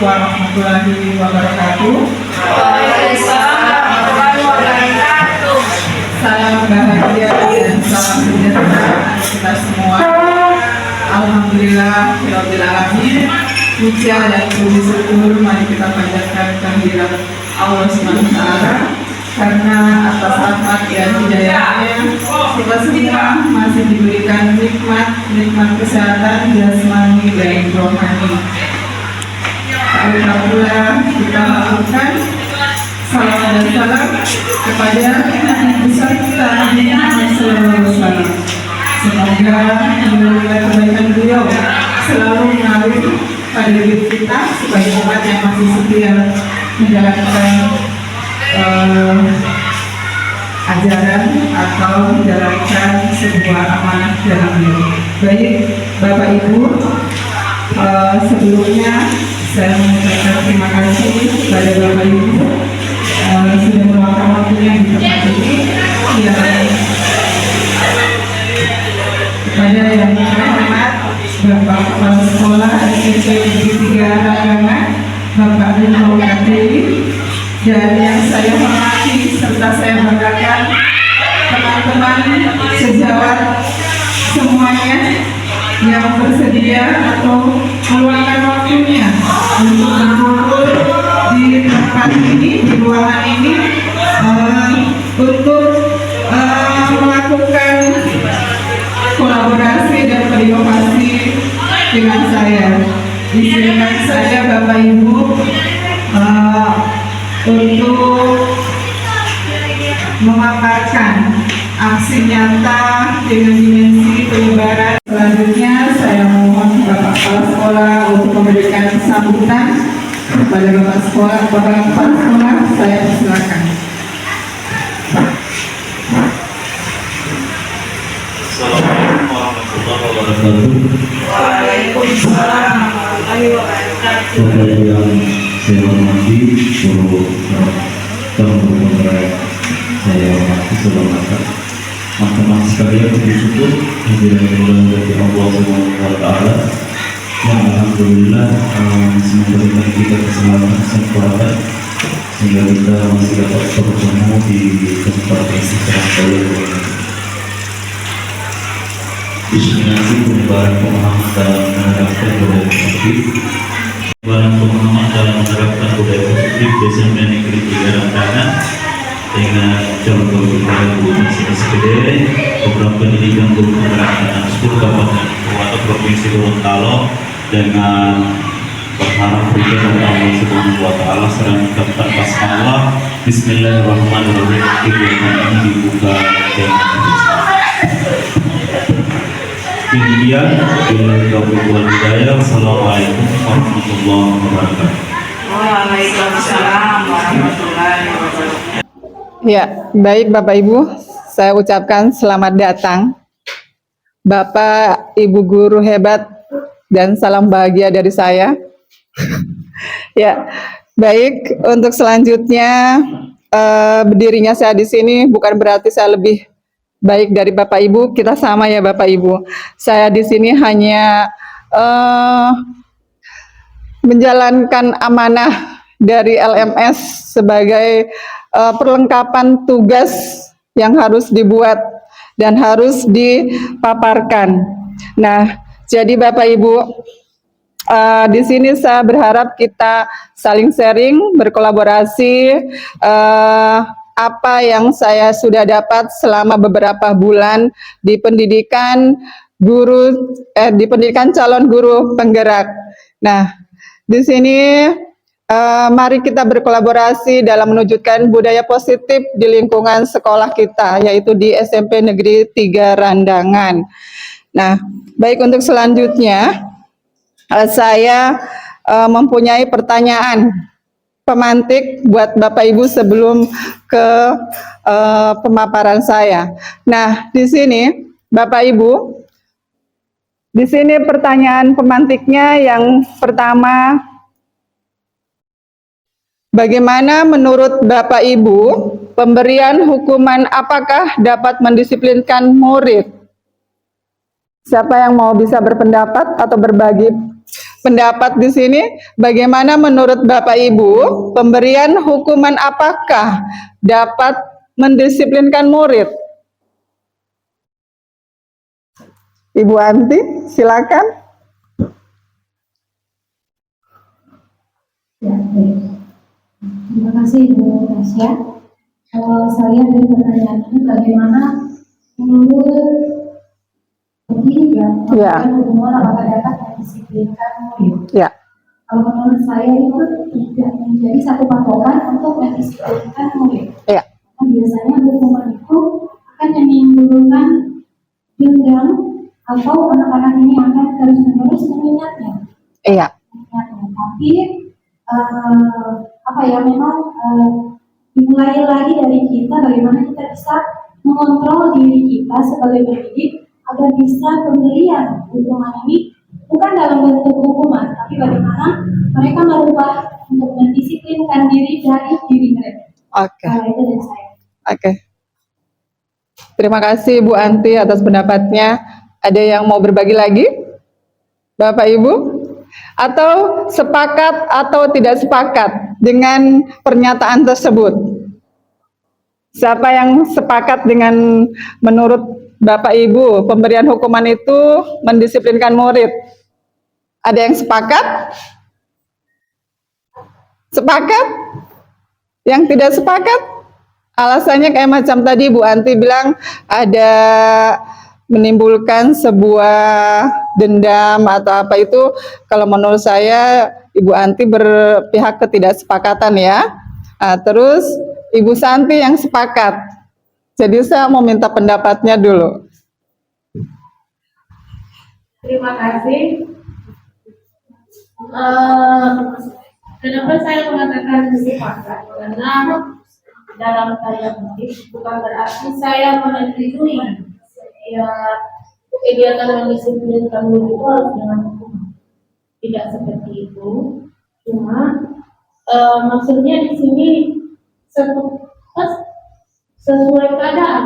warahmatullahi wabarakatuh. Waalaikumsalam warahmatullahi wabarakatuh. Salam bahagia dan salam sejahtera kita semua. Alhamdulillah, Rabbil Alamin. Puja dan puji syukur mari kita panjatkan kehadirat Allah Subhanahu wa Ta'ala, karena atas rahmat dan hidayahnya kita semua masih diberikan nikmat kesehatan jasmani dan rohani. Alhamdulillah kita lakukan salam dan salam kepada Nabi besar kita Nabi Muhammad SAW. Semoga kebaikan beliau selalu mengalir pada diri kita sebagai umat yang masih setia menjalankan ajaran atau menjalankan sebuah amanah dalam hidup. Baik Bapak Ibu, sebelumnya saya mengucapkan terima kasih kepada Bapak Ibu sudah meluangkan waktunya di tempat ini. Kepada yang terhormat Bapak Kepala Sekolah SMP Negeri 3 Randangan, Bapak Nurul Kadri, dan yang saya hormati serta saya banggakan teman-teman sejawat semuanya yang bersedia atau meluangkan waktunya untuk berkumpul di tempat ini, di ruangan ini, untuk melakukan kolaborasi dan berinovasi dengan saya. Izinkan saya Bapak Ibu untuk memaparkan aksi nyata dengan dimensi penyebaran. Selanjutnya saya mohon Bapak Kepala Sekolah untuk memberikan sambutan kepada Bapak Kepala Sekolah. Saya persilakan. Assalamualaikum warahmatullahi wabarakatuh. Waalaikumsalam warahmatullahi wabarakatuh. Bapak yang saya hormati, guru pengurus saya hormati seluruh teman-teman sekalian, bersyukur kehadiran dari Allah Subhanahu wa Ta'ala yang alhamdulillah memberikan kita keselamatan kesempatan sehingga kita masih dapat bertemu di kesempatan sekarang kali ini. Bismillahirrahmanirrahim. Penyebaran pemahaman dalam menerapkan budaya positif. Penyebaran pemahaman dalam menerapkan budaya positif di SMP Negeri 3 Randangan dengan contoh budaya guru SPD, program pendidikan guru penggerak anak 10 kabupaten atau provinsi Gorontalo, dengan berharap berikut dari Allah Subhanahu wa Ta'ala serta mengucapkan basmalah Bismillahirrahmanirrahim. Kegiatan ini dibuka dengan demikian. Bila kabul hidayah. Assalamualaikum warahmatullahi wabarakatuh. Waalaikumsalam warahmatullahi wabarakatuh. Ya, baik Bapak Ibu, saya ucapkan selamat datang Bapak Ibu guru hebat dan salam bahagia dari saya. Ya, baik, untuk selanjutnya berdirinya saya di sini bukan berarti saya lebih baik dari Bapak Ibu, kita sama ya Bapak Ibu. Saya di sini hanya menjalankan amanah dari LMS sebagai perlengkapan tugas yang harus dibuat dan harus dipaparkan. Nah, jadi Bapak Ibu, di sini saya berharap kita saling sharing, berkolaborasi, apa yang saya sudah dapat selama beberapa bulan di pendidikan di pendidikan calon guru penggerak. Nah, di sini mari kita berkolaborasi dalam menunjukkan budaya positif di lingkungan sekolah kita, yaitu di SMP Negeri 3 Randangan. Nah, baik, untuk selanjutnya saya mempunyai pertanyaan pemantik buat Bapak Ibu sebelum ke pemaparan saya. Nah, di sini Bapak Ibu, di sini pertanyaan pemantiknya yang pertama, bagaimana menurut Bapak Ibu pemberian hukuman apakah dapat mendisiplinkan murid? Siapa yang mau bisa berpendapat atau berbagi pendapat di sini. Bagaimana menurut Bapak Ibu, pemberian hukuman apakah dapat mendisiplinkan murid? Ibu Anti, silakan. Ya, baik. Terima kasih Bu Tasya. Kalau saya dari pertanyaan ini, bagaimana menurut Ya. hubungan apakah dapat mendisiplinkan murid? Ya, Kalau menurut saya itu tidak menjadi satu patokan untuk mendisiplinkan murid. ya, Karena biasanya hukuman itu akan menimbulkan dendam atau anak-anak ini akan terus-menerus mengingatnya. iya, Tapi memang dimulai lagi dari kita bagaimana kita bisa mengontrol diri kita sebagai pendidik agar bisa pemberian hukuman ini bukan dalam bentuk hukuman, tapi bagaimana mereka merubah untuk mendisiplinkan diri dari diri mereka. oke, Itu dari saya. oke. Terima kasih Bu Anti atas pendapatnya. Ada yang mau berbagi lagi? Bapak Ibu? Atau sepakat atau tidak sepakat dengan pernyataan tersebut? Siapa yang sepakat dengan menurut Bapak Ibu pemberian hukuman itu mendisiplinkan murid? Ada yang sepakat? Sepakat? Yang tidak sepakat? Alasannya kayak macam tadi Bu Anti bilang ada menimbulkan sebuah dendam atau apa itu. Kalau menurut saya Ibu Anti berpihak ketidaksepakatan ya. Nah, terus Ibu Santi yang sepakat. Jadi saya mau minta pendapatnya dulu. Terima kasih. Kenapa saya mengatakan sepakat? Karena dalam tanda kutip bukan berarti saya menyetujui setiap kegiatan mendisiplinkan murid itu harus dengan hukuman. Tidak seperti itu. Cuma maksudnya di sini sesuai keadaan,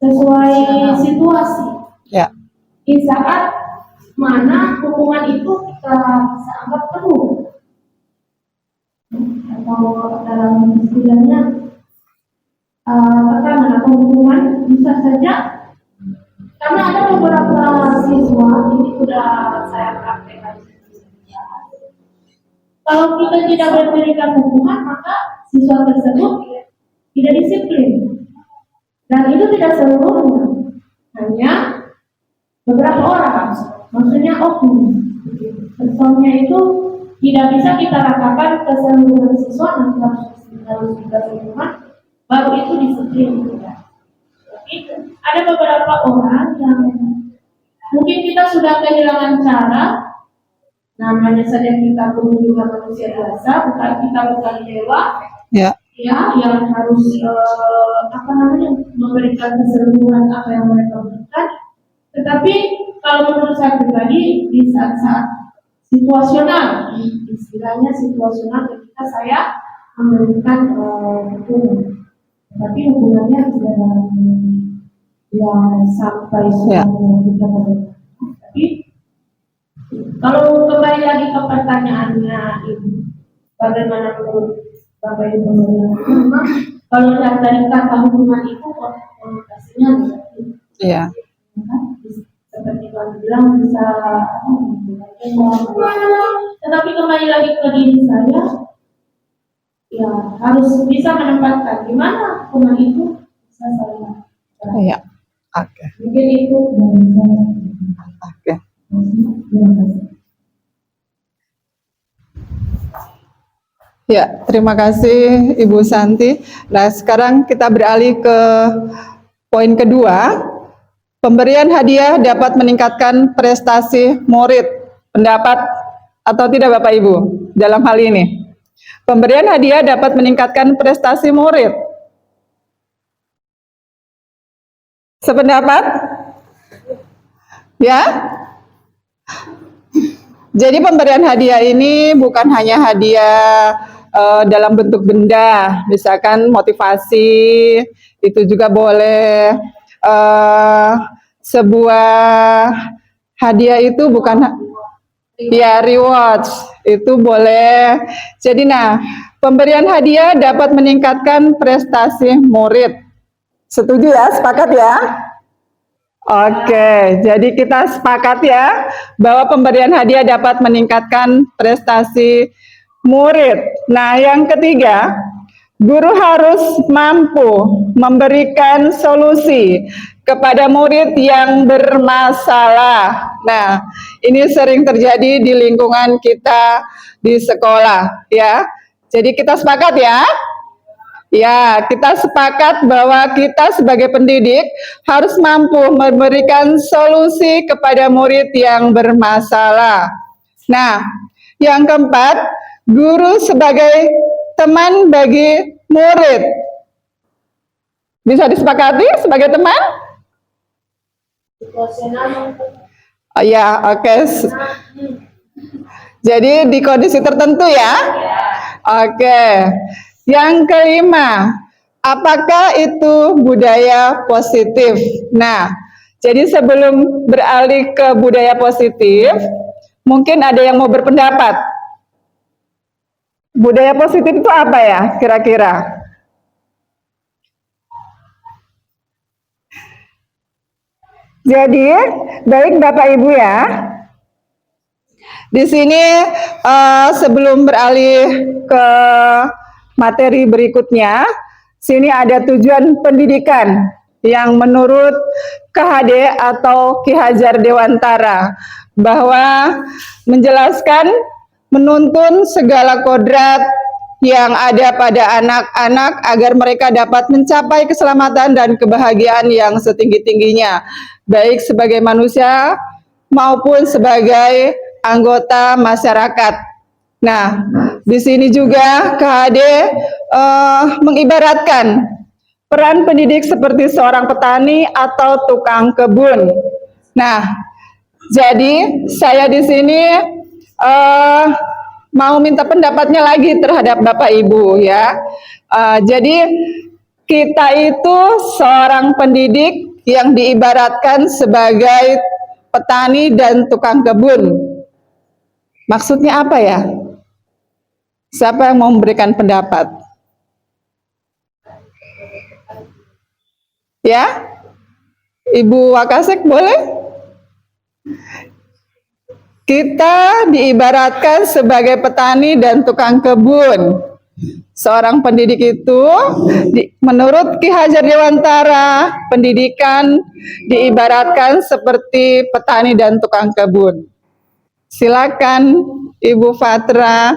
sesuai situasi. Ya. Di saat mana hukuman itu kita bisa anggap perlu, atau dalam istilahnya tekanan atau hukuman bisa saja, karena ada beberapa siswa ini sudah saya praktekkan. Kalau kita tidak memberikan hukuman, maka siswa tersebut tidak disiplin, dan itu tidak seluruhnya, hanya beberapa orang, maksudnya oknum. Contohnya itu tidak bisa kita katakan keseluruhan siswa nanti harus dikasih hukuman, baru itu disiplin. Tapi ada beberapa orang yang mungkin kita sudah kehilangan cara, namanya saja kita pun juga manusia biasa, kita bukan dewa, Ya. ya, yang harus memberikan keseluruhan apa yang mereka berikan. Tetapi kalau menurut saya pribadi di saat-saat situasional, istilahnya situasional ketika saya memberikan hukuman, tapi hukumannya tidak yang sampai semuanya kita berikan. Tapi kalau kembali lagi ke pertanyaannya Ibu, bagaimana menurut Bapak Ibu pemberian hukuman? Kalau dari kata hukuman itu konotasinya negatif. Iya. Seperti Tuhan bilang bisa tetapi kembali lagi ke diri saya, ya harus bisa menempatkan di mana hukuman itu bisa saya. Iya. Oke. Mungkin itu dari saya. Oke. Terima kasih. Ya, terima kasih Ibu Santi. Nah, sekarang kita beralih ke poin kedua. Pemberian hadiah dapat meningkatkan prestasi murid. Pendapat atau tidak Bapak Ibu dalam hal ini? Pemberian hadiah dapat meningkatkan prestasi murid. Sependapat? Ya? Jadi pemberian hadiah ini bukan hanya hadiah dalam bentuk benda, misalkan motivasi, itu juga boleh. Sebuah hadiah itu bukan Ya, rewards itu boleh. Jadi nah, pemberian hadiah dapat meningkatkan prestasi murid. Setuju ya? Sepakat ya? Oke, jadi kita sepakat ya bahwa pemberian hadiah dapat meningkatkan prestasi murid. Nah, yang ketiga, guru harus mampu memberikan solusi kepada murid yang bermasalah. Nah, ini sering terjadi di lingkungan kita di sekolah ya. Jadi kita sepakat ya? Ya, kita sepakat bahwa kita sebagai pendidik harus mampu memberikan solusi kepada murid yang bermasalah. Nah, yang keempat, guru sebagai teman bagi murid. Bisa disepakati sebagai teman? Situasional. Oh ya, oke. Jadi di kondisi tertentu ya? Oke. Yang kelima, apakah itu budaya positif? Nah, jadi sebelum beralih ke budaya positif, mungkin ada yang mau berpendapat. Budaya positif itu apa ya kira-kira? Jadi, baik Bapak Ibu ya. Di sini sebelum beralih ke materi berikutnya, sini ada tujuan pendidikan yang menurut KHD atau Ki Hajar Dewantara bahwa menjelaskan menuntun segala kodrat yang ada pada anak-anak agar mereka dapat mencapai keselamatan dan kebahagiaan yang setinggi-tingginya, baik sebagai manusia maupun sebagai anggota masyarakat. Nah, di sini juga KHD mengibaratkan peran pendidik seperti seorang petani atau tukang kebun. Nah, jadi saya di sini mau minta pendapatnya lagi terhadap Bapak Ibu ya. Jadi kita itu seorang pendidik yang diibaratkan sebagai petani dan tukang kebun. Maksudnya apa ya? Siapa yang mau memberikan pendapat? Ya? Ibu Wakasek boleh? Kita diibaratkan sebagai petani dan tukang kebun. Seorang pendidik itu, menurut Ki Hajar Dewantara, pendidikan diibaratkan seperti petani dan tukang kebun. Silakan Ibu Fatra.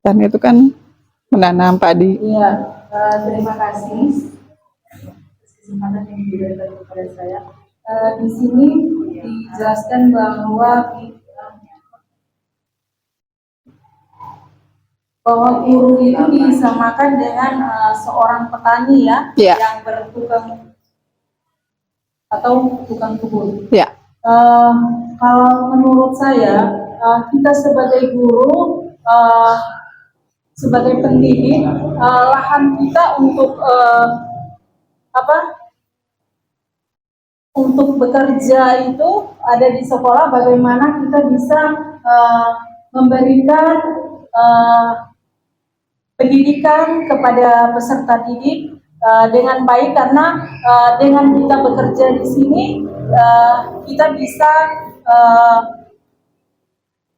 Dan itu kan menanam padi. Iya, terima kasih atas kesempatan yang diberikan kepada saya. Di sini dijelaskan bahwa guru itu disamakan dengan seorang petani ya, Ya. yang bertukang atau tukang kebun. Ya. Kalau menurut saya, kita sebagai guru, sebagai pendidik, lahan kita untuk bekerja itu ada di sekolah. Bagaimana kita bisa memberikan pendidikan kepada peserta didik dengan baik, karena dengan kita bekerja di sini kita bisa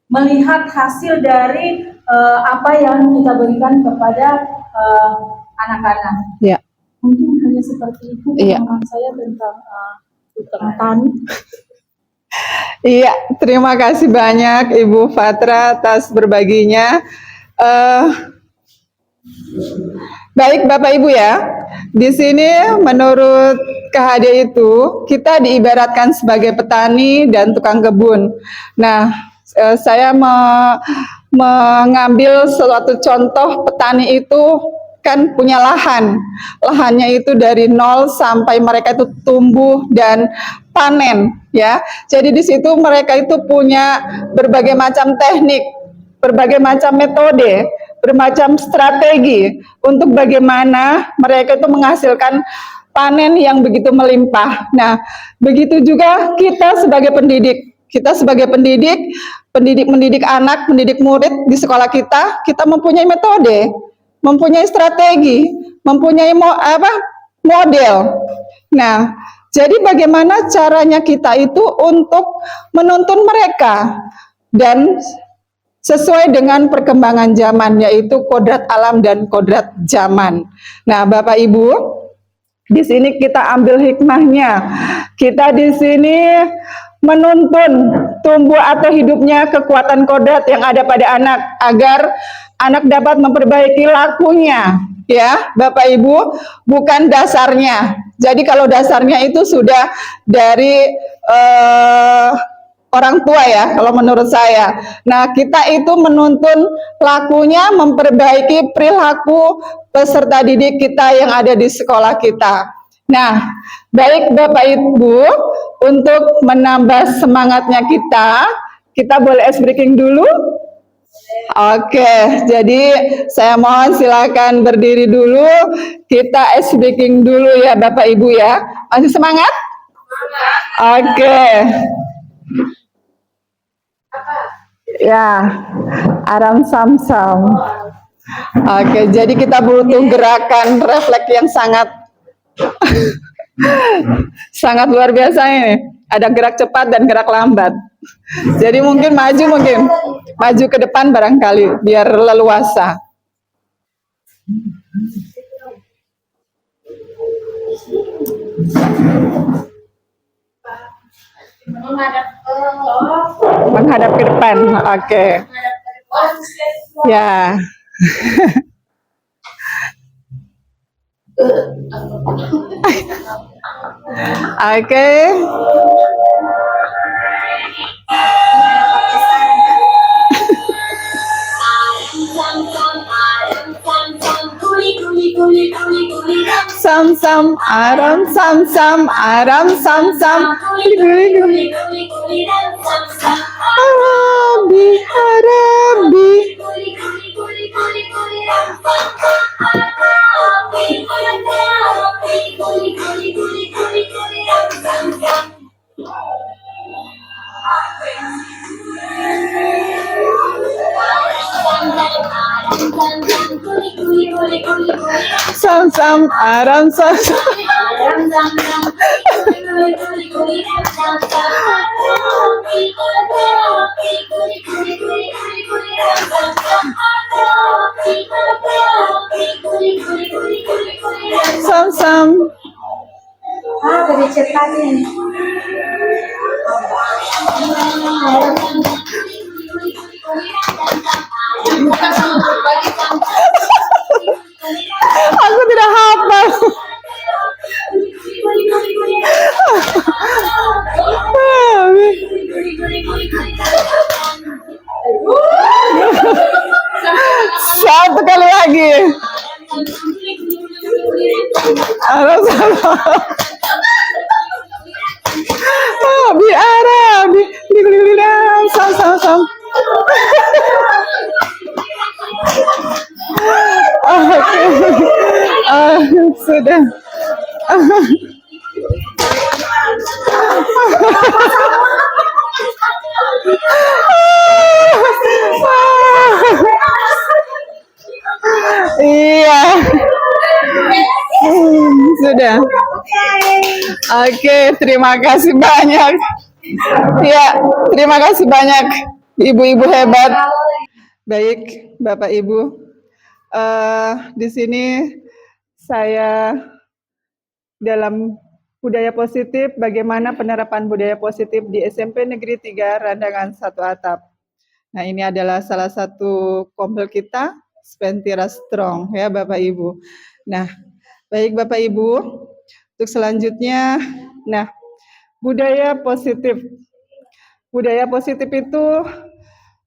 melihat hasil dari apa yang kita berikan kepada anak-anak. Ya. Mungkin hanya seperti itu Iya. pengalaman saya tentang tani. Iya, terima kasih banyak Ibu Fatra atas berbaginya. Baik Bapak Ibu ya, di sini menurut KHD itu kita diibaratkan sebagai petani dan tukang kebun. Nah, saya mengambil suatu contoh. Petani itu kan punya lahannya itu dari nol sampai mereka itu tumbuh dan panen ya. Jadi di situ mereka itu punya berbagai macam teknik, berbagai macam metode, bermacam strategi untuk bagaimana mereka itu menghasilkan panen yang begitu melimpah. Nah, begitu juga kita sebagai pendidik. Kita sebagai pendidik, mendidik anak, mendidik murid di sekolah kita mempunyai metode, mempunyai strategi, mempunyai model. Nah, jadi bagaimana caranya kita itu untuk menuntun mereka dan sesuai dengan perkembangan zaman, yaitu kodrat alam dan kodrat zaman. Nah, Bapak Ibu, di sini kita ambil hikmahnya. Kita di sini menuntun tumbuh atau hidupnya kekuatan kodrat yang ada pada anak agar anak dapat memperbaiki lakunya, ya Bapak Ibu, bukan dasarnya. Jadi kalau dasarnya itu sudah dari orang tua ya, kalau menurut saya. Nah, kita itu menuntun lakunya, memperbaiki perilaku peserta didik kita yang ada di sekolah kita. Nah, baik Bapak Ibu, untuk menambah semangatnya kita boleh ice breaking dulu. Oke, jadi saya mohon silakan berdiri dulu. Kita ice breaking dulu ya Bapak Ibu ya. Masih semangat? Oke. Ya, aram sam-sam. Oke, jadi kita butuh gerakan refleks yang sangat sangat luar biasa ini. Ada gerak cepat dan gerak lambat. Jadi mungkin maju ke depan barangkali biar leluasa. Menghadap ke depan. Oke. Ya. Oke. Sam sam aram sam sam aram sam sam arabi arabi. Sam sam aram sam sam. Sam sam. Dari ceritanya. Aku tidak hafal. Satu kali lagi. Bi Arabi, sam sam sam. Oke, sudah. Iya. Sudah. Oke, terima kasih banyak. Ya, terima kasih banyak ibu-ibu hebat. Baik, Bapak Ibu. Di sini saya dalam budaya positif, bagaimana penerapan budaya positif di SMP Negeri 3 Randangan 1 Atap. Nah, ini adalah salah satu kompel kita, Spentira Strong, ya Bapak Ibu. Nah, baik Bapak Ibu, untuk selanjutnya, nah, budaya positif. Budaya positif itu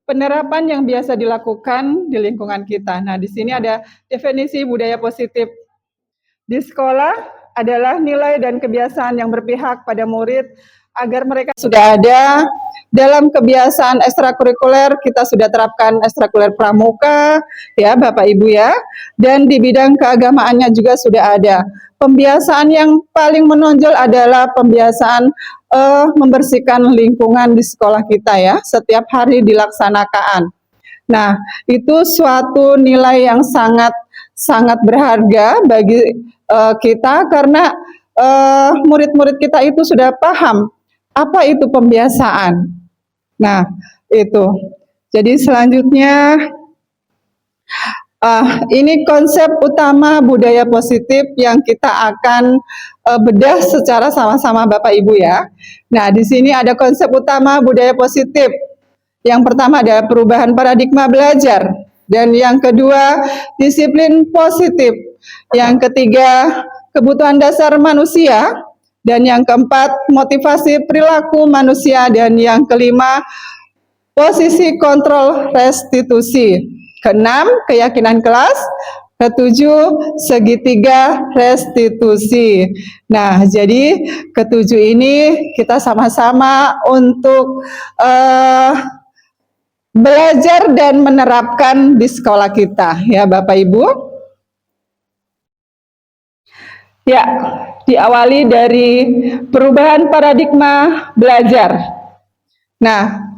penerapan yang biasa dilakukan di lingkungan kita. Nah, di sini ada definisi budaya positif. Di sekolah adalah nilai dan kebiasaan yang berpihak pada murid agar mereka sudah ada dalam kebiasaan ekstrakurikuler kita sudah terapkan ekstrakurikuler pramuka, ya Bapak Ibu ya, dan di bidang keagamaannya juga sudah ada. Pembiasaan yang paling menonjol adalah pembiasaan membersihkan lingkungan di sekolah kita ya, setiap hari dilaksanakan. Nah, itu suatu nilai yang sangat berharga bagi kita karena murid-murid kita itu sudah paham apa itu pembiasaan. Nah, itu. Jadi selanjutnya ini konsep utama budaya positif yang kita akan bedah secara sama-sama Bapak Ibu ya. Nah, di sini ada konsep utama budaya positif. Yang pertama ada perubahan paradigma belajar, dan yang kedua disiplin positif, yang ketiga kebutuhan dasar manusia, dan yang keempat motivasi perilaku manusia, dan yang kelima posisi kontrol restitusi, keenam keyakinan kelas, ketujuh segitiga restitusi. Nah, jadi ketujuh ini kita sama-sama untuk belajar dan menerapkan di sekolah kita ya Bapak Ibu. Ya, diawali dari perubahan paradigma belajar. Nah,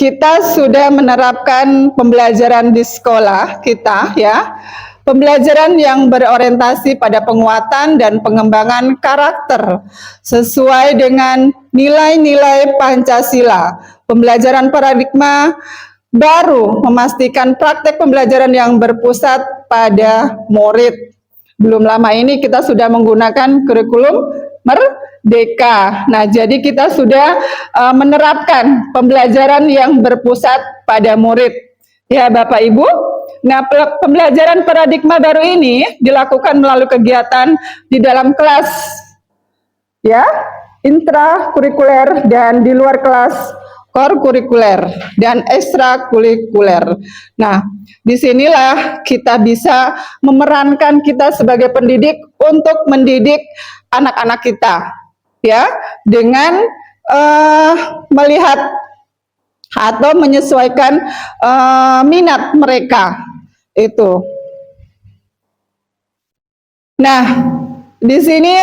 kita sudah menerapkan pembelajaran di sekolah kita ya. Pembelajaran yang berorientasi pada penguatan dan pengembangan karakter sesuai dengan nilai-nilai Pancasila. Pembelajaran paradigma baru memastikan praktek pembelajaran yang berpusat pada murid. Belum lama ini kita sudah menggunakan kurikulum merdeka. Nah, jadi kita sudah menerapkan pembelajaran yang berpusat pada murid. Ya, Bapak Ibu. Nah, pembelajaran paradigma baru ini dilakukan melalui kegiatan di dalam kelas, ya, intrakurikuler dan di luar kelas, core kurikuler dan ekstrakurikuler. Nah, disinilah kita bisa memerankan kita sebagai pendidik untuk mendidik anak-anak kita, ya, dengan melihat atau menyesuaikan minat mereka itu. Nah, di sini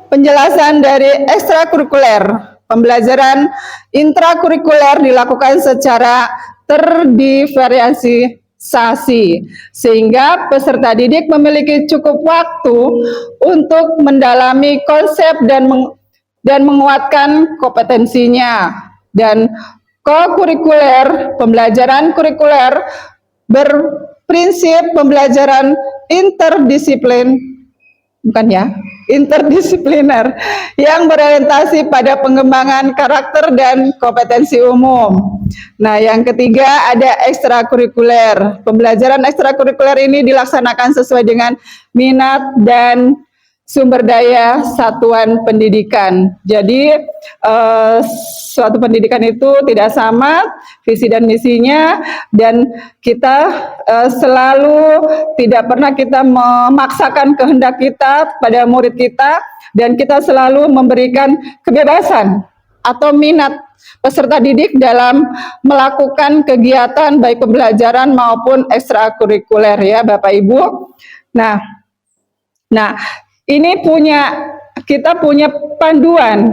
penjelasan dari ekstrakurikuler. Pembelajaran intrakurikuler dilakukan secara terdiferensiasi sehingga peserta didik memiliki cukup waktu untuk mendalami konsep dan menguatkan kompetensinya. Dan co-kurikuler, pembelajaran kurikuler berprinsip pembelajaran interdisipliner yang berorientasi pada pengembangan karakter dan kompetensi umum. Nah, yang ketiga ada ekstrakurikuler. Pembelajaran ekstrakurikuler ini dilaksanakan sesuai dengan minat dan sumber daya satuan pendidikan. Jadi suatu pendidikan itu tidak sama visi dan misinya, dan kita selalu tidak pernah kita memaksakan kehendak kita pada murid kita, dan kita selalu memberikan kebebasan atau minat peserta didik dalam melakukan kegiatan baik pembelajaran maupun ekstrakurikuler ya Bapak Ibu. Nah, ini kita punya panduan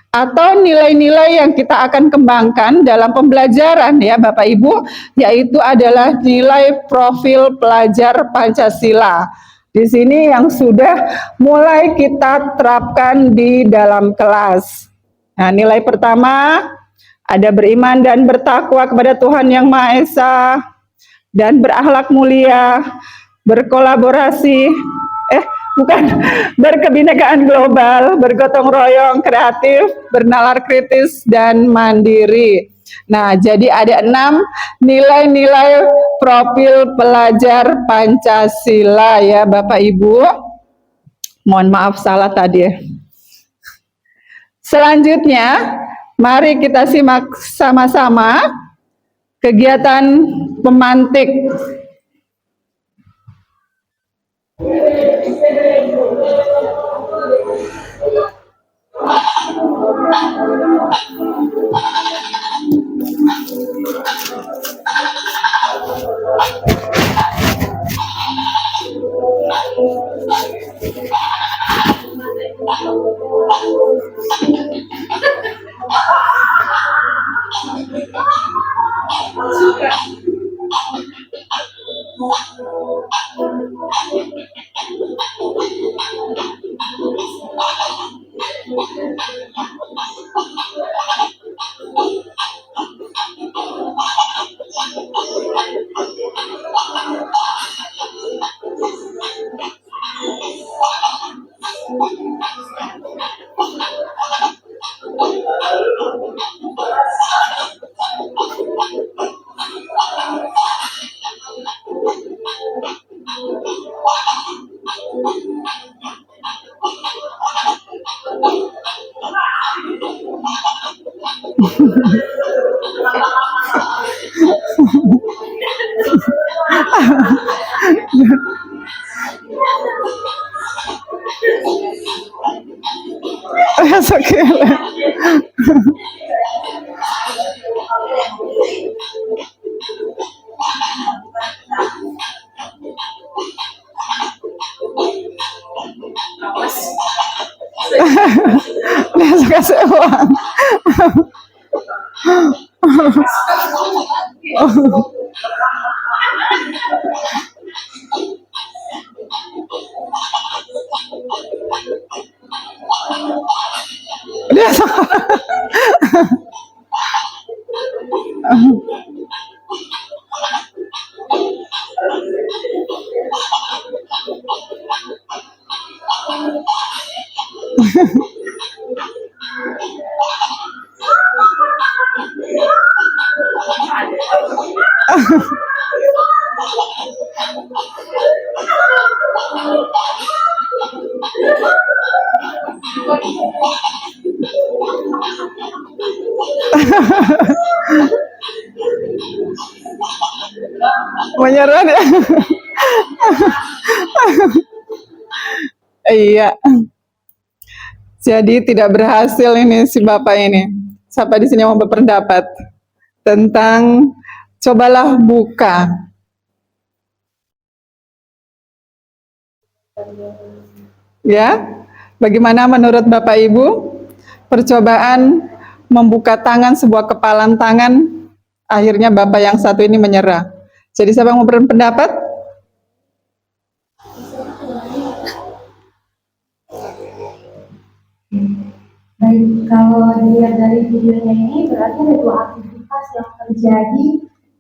atau nilai-nilai yang kita akan kembangkan dalam pembelajaran ya Bapak Ibu, yaitu adalah nilai profil pelajar Pancasila. Di sini yang sudah mulai kita terapkan di dalam kelas. Nah, nilai pertama ada beriman dan bertakwa kepada Tuhan Yang Maha Esa dan berakhlak mulia, berkolaborasi, berkebinekaan global, bergotong royong, kreatif, bernalar kritis, dan mandiri. Nah, jadi ada 6 nilai-nilai profil pelajar Pancasila ya Bapak Ibu. Mohon maaf salah tadi. Selanjutnya, mari kita simak sama-sama kegiatan pemantik. Oke. Dia suka kasih uang. Dia menyerah dia. Iya. Jadi tidak berhasil ini si Bapak ini. Siapa di sini mau berpendapat tentang cobalah buka. Ya, bagaimana menurut Bapak Ibu percobaan membuka tangan, sebuah kepalan tangan, akhirnya Bapak yang satu ini menyerah. Jadi siapa yang mau berpendapat? Baik, kalau dilihat dari videonya ini berarti ada dua aktivitas yang terjadi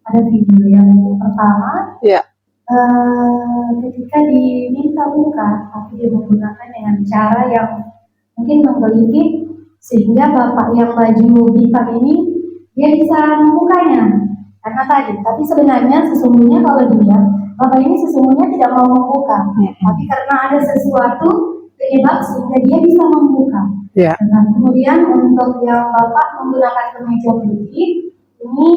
pada video yang pertama. Ya. Ketika diminta buka, tapi dia menggunakan dengan cara yang mungkin menggelitik sehingga bapak yang baju hitam ini dia bisa membukanya karena tadi. Tapi sebenarnya sesungguhnya kalau dia bapak ini sesungguhnya tidak mau membuka, tapi karena ada sesuatu penyebab sehingga dia bisa membuka. Ya. Dan kemudian untuk yang bapak menggunakan kemeja putih ini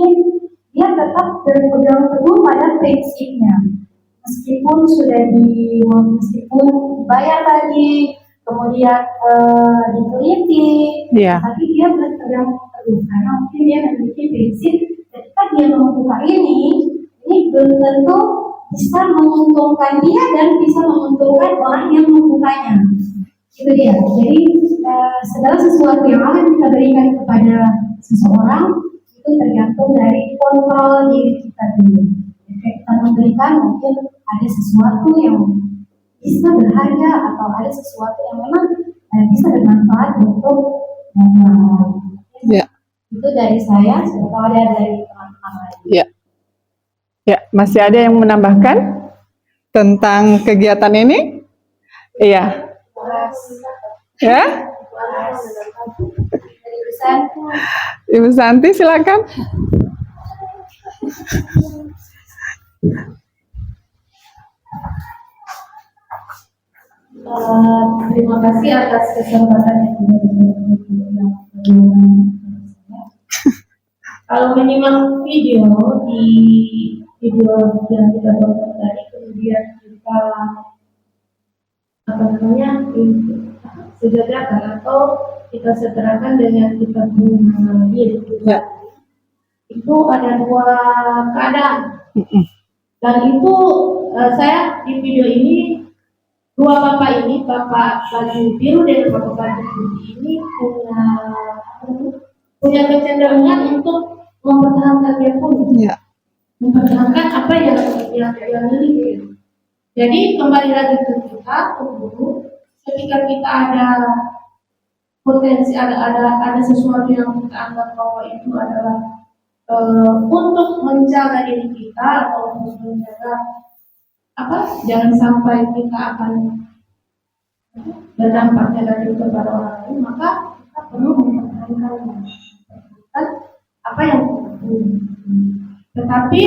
dia tetap berpegang teguh pada prinsipnya. Meskipun bayar tadi, kemudian diteliti, Iya. tapi dia berpegang teguh karena mungkin dia memiliki prinsip ketika dia membuka ini belum tentu bisa menguntungkan dia dan bisa menguntungkan orang yang membukanya. Itu dia. Jadi segala sesuatu yang akan kita berikan kepada seseorang itu tergantung dari kontrol diri kita dulu. Kita memberikan mungkin ada sesuatu yang bisa berharga atau ada sesuatu yang memang bisa bermanfaat untuk orang lain. Ya. Itu dari saya, siapa ada dari teman-teman lain. Ya. Ya, masih ada yang menambahkan tentang kegiatan ini? Iya. Ya? Ibu Santi silakan. Terima kasih atas kesempatan yang diberikan. Kalau menyimak video di video yang kita buat tadi, kemudian kita sederhanakan atau kita setarakan dengan kita punya diri. Ya. itu ada dua keadaan. Dan itu saya di video ini dua bapak ini, bapak baju biru dan bapak baju putih ini punya kecenderungan untuk mempertahankan dia punya, mempertahankan apa yang miliki. Jadi kembali lagi ke kita, ke guru, ketika kita ada potensi, ada sesuatu yang kita anggap bahwa itu adalah untuk menjaga diri kita atau untuk menjaga jangan sampai kita akan berdampak negatif kepada orang lain, maka kita perlu mempertahankan apa yang kita punya. Tetapi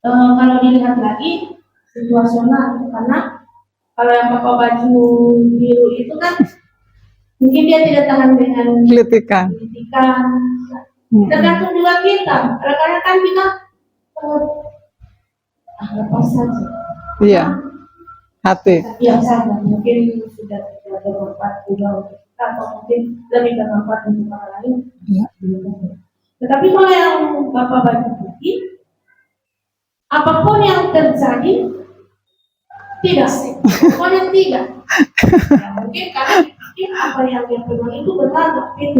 kalau dilihat lagi situasional, karena kalau yang pakai baju biru itu kan mungkin dia tidak tahan dengan Kritikan. Tergantung juga kita. Kadang-kadang kan kita lepas saja. Iya. Hati. Ya saja, mungkin sudah tidak ada manfaat juga untuk kita, atau mungkin lebih bermanfaat untuk orang lain. Iya. Tetapi kalau yang bapak baju putih, apapun yang terjadi, tidak, pokoknya tidak. Ya, mungkin karena apa yang dia pegang itu benar, tapi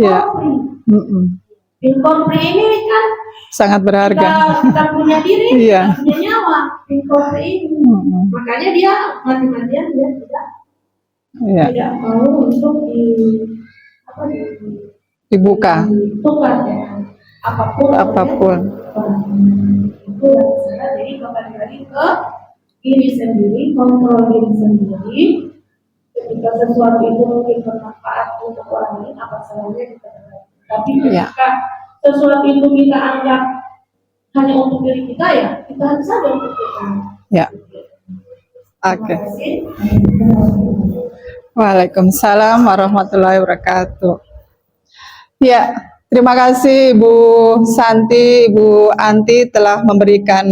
Pinkompri ini kan Sangat berharga. kita punya diri, Iya. kita punya nyawa. Pinkompri ini, makanya dia mati-matian dia tidak mau untuk Dibuka. ditukar dengan apapun. Itu yang saya, jadi kembali lagi ke diri sendiri, kontrol diri sendiri. Ketika sesuatu itu mungkin bermanfaat untuk orang lain, apa salahnya kita lakukan. Tapi ketika sesuatu itu kita anggap hanya untuk diri kita, ya kita harus saja untuk kita. Ya. Oke. Waalaikumsalam warahmatullahi wabarakatuh. Ya, terima kasih Ibu Santi, Ibu Anti telah memberikan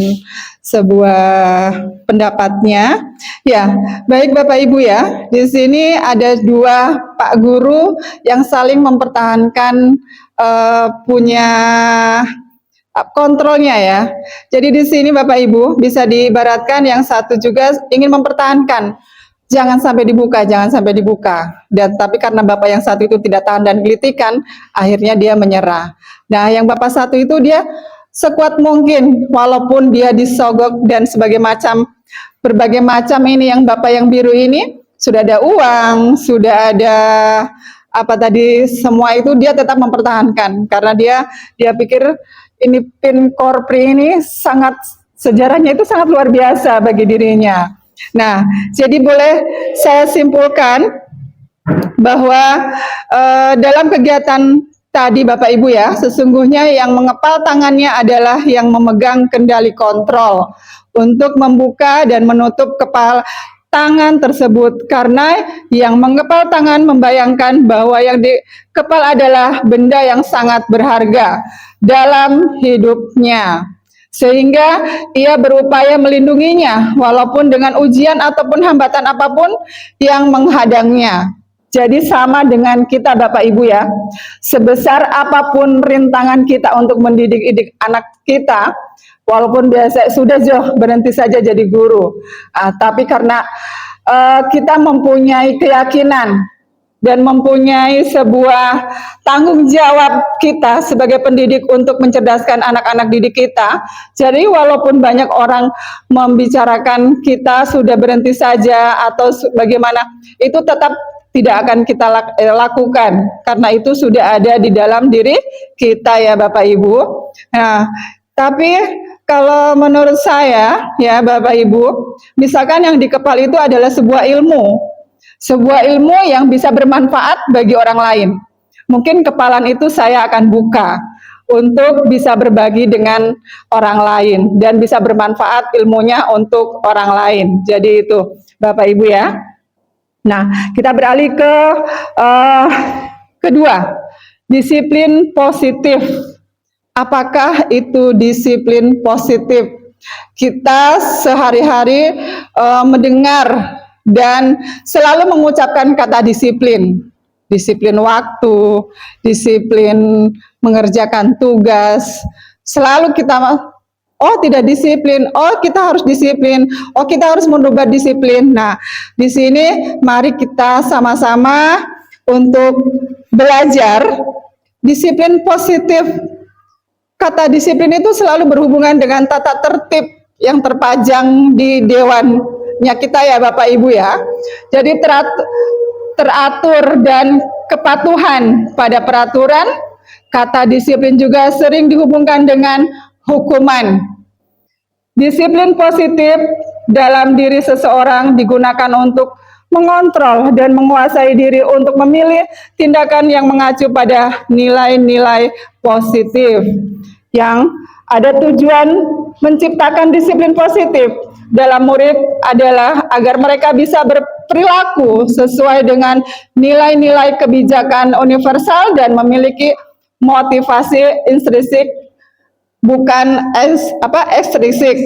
sebuah pendapatnya. Ya, baik Bapak Ibu ya. Di sini ada dua Pak Guru yang saling mempertahankan punya kontrolnya ya. Jadi di sini Bapak Ibu bisa diibaratkan yang satu juga ingin mempertahankan. Jangan sampai dibuka, jangan sampai dibuka. Dan tapi karena Bapak yang satu itu tidak tahan dan gelitikan, akhirnya dia menyerah. Nah, yang Bapak satu itu dia sekuat mungkin, walaupun dia disogok dan berbagai macam ini yang Bapak yang biru ini, sudah ada uang, sudah ada semua itu dia tetap mempertahankan. Karena dia pikir ini Pinkompri ini sejarahnya itu sangat luar biasa bagi dirinya. Nah, jadi boleh saya simpulkan bahwa dalam kegiatan tadi Bapak Ibu ya, sesungguhnya yang mengepal tangannya adalah yang memegang kendali kontrol untuk membuka dan menutup kepal tangan tersebut, karena yang mengepal tangan membayangkan bahwa yang dikepal adalah benda yang sangat berharga dalam hidupnya. Sehingga ia berupaya melindunginya walaupun dengan ujian ataupun hambatan apapun yang menghadangnya. Jadi sama dengan kita Bapak Ibu ya, sebesar apapun rintangan kita untuk mendidik anak kita, walaupun biasa sudah jauh berhenti saja jadi guru, tapi karena kita mempunyai keyakinan dan mempunyai sebuah tanggung jawab kita sebagai pendidik untuk mencerdaskan anak-anak didik kita. Jadi walaupun banyak orang membicarakan kita sudah berhenti saja atau bagaimana, itu tetap tidak akan kita lakukan, karena itu sudah ada di dalam diri kita ya Bapak Ibu. Nah, tapi kalau menurut saya ya Bapak Ibu, misalkan yang dikepal itu adalah sebuah ilmu yang bisa bermanfaat bagi orang lain. Mungkin kepalan itu saya akan buka untuk bisa berbagi dengan orang lain dan bisa bermanfaat ilmunya untuk orang lain. Jadi itu Bapak Ibu ya. Nah, kita beralih ke kedua, disiplin positif. Apakah itu disiplin positif? Kita sehari-hari mendengar dan selalu mengucapkan kata disiplin. disiplin waktu, disiplin mengerjakan tugas. Selalu kita, oh tidak disiplin, oh kita harus disiplin, oh kita harus merubah disiplin. Nah, di sini mari kita sama-sama untuk belajar disiplin positif. Kata disiplin itu selalu berhubungan dengan tata tertib yang terpajang di dewannya kita ya Bapak Ibu ya. Jadi teratur dan kepatuhan pada peraturan. Kata disiplin juga sering dihubungkan dengan hukuman. Disiplin positif dalam diri seseorang digunakan untuk mengontrol dan menguasai diri untuk memilih tindakan yang mengacu pada nilai-nilai positif yang ada tujuan menciptakan disiplin positif dalam murid adalah agar mereka bisa berperilaku sesuai dengan nilai-nilai kebijakan universal dan memiliki motivasi intrinsik bukan ekstrinsik.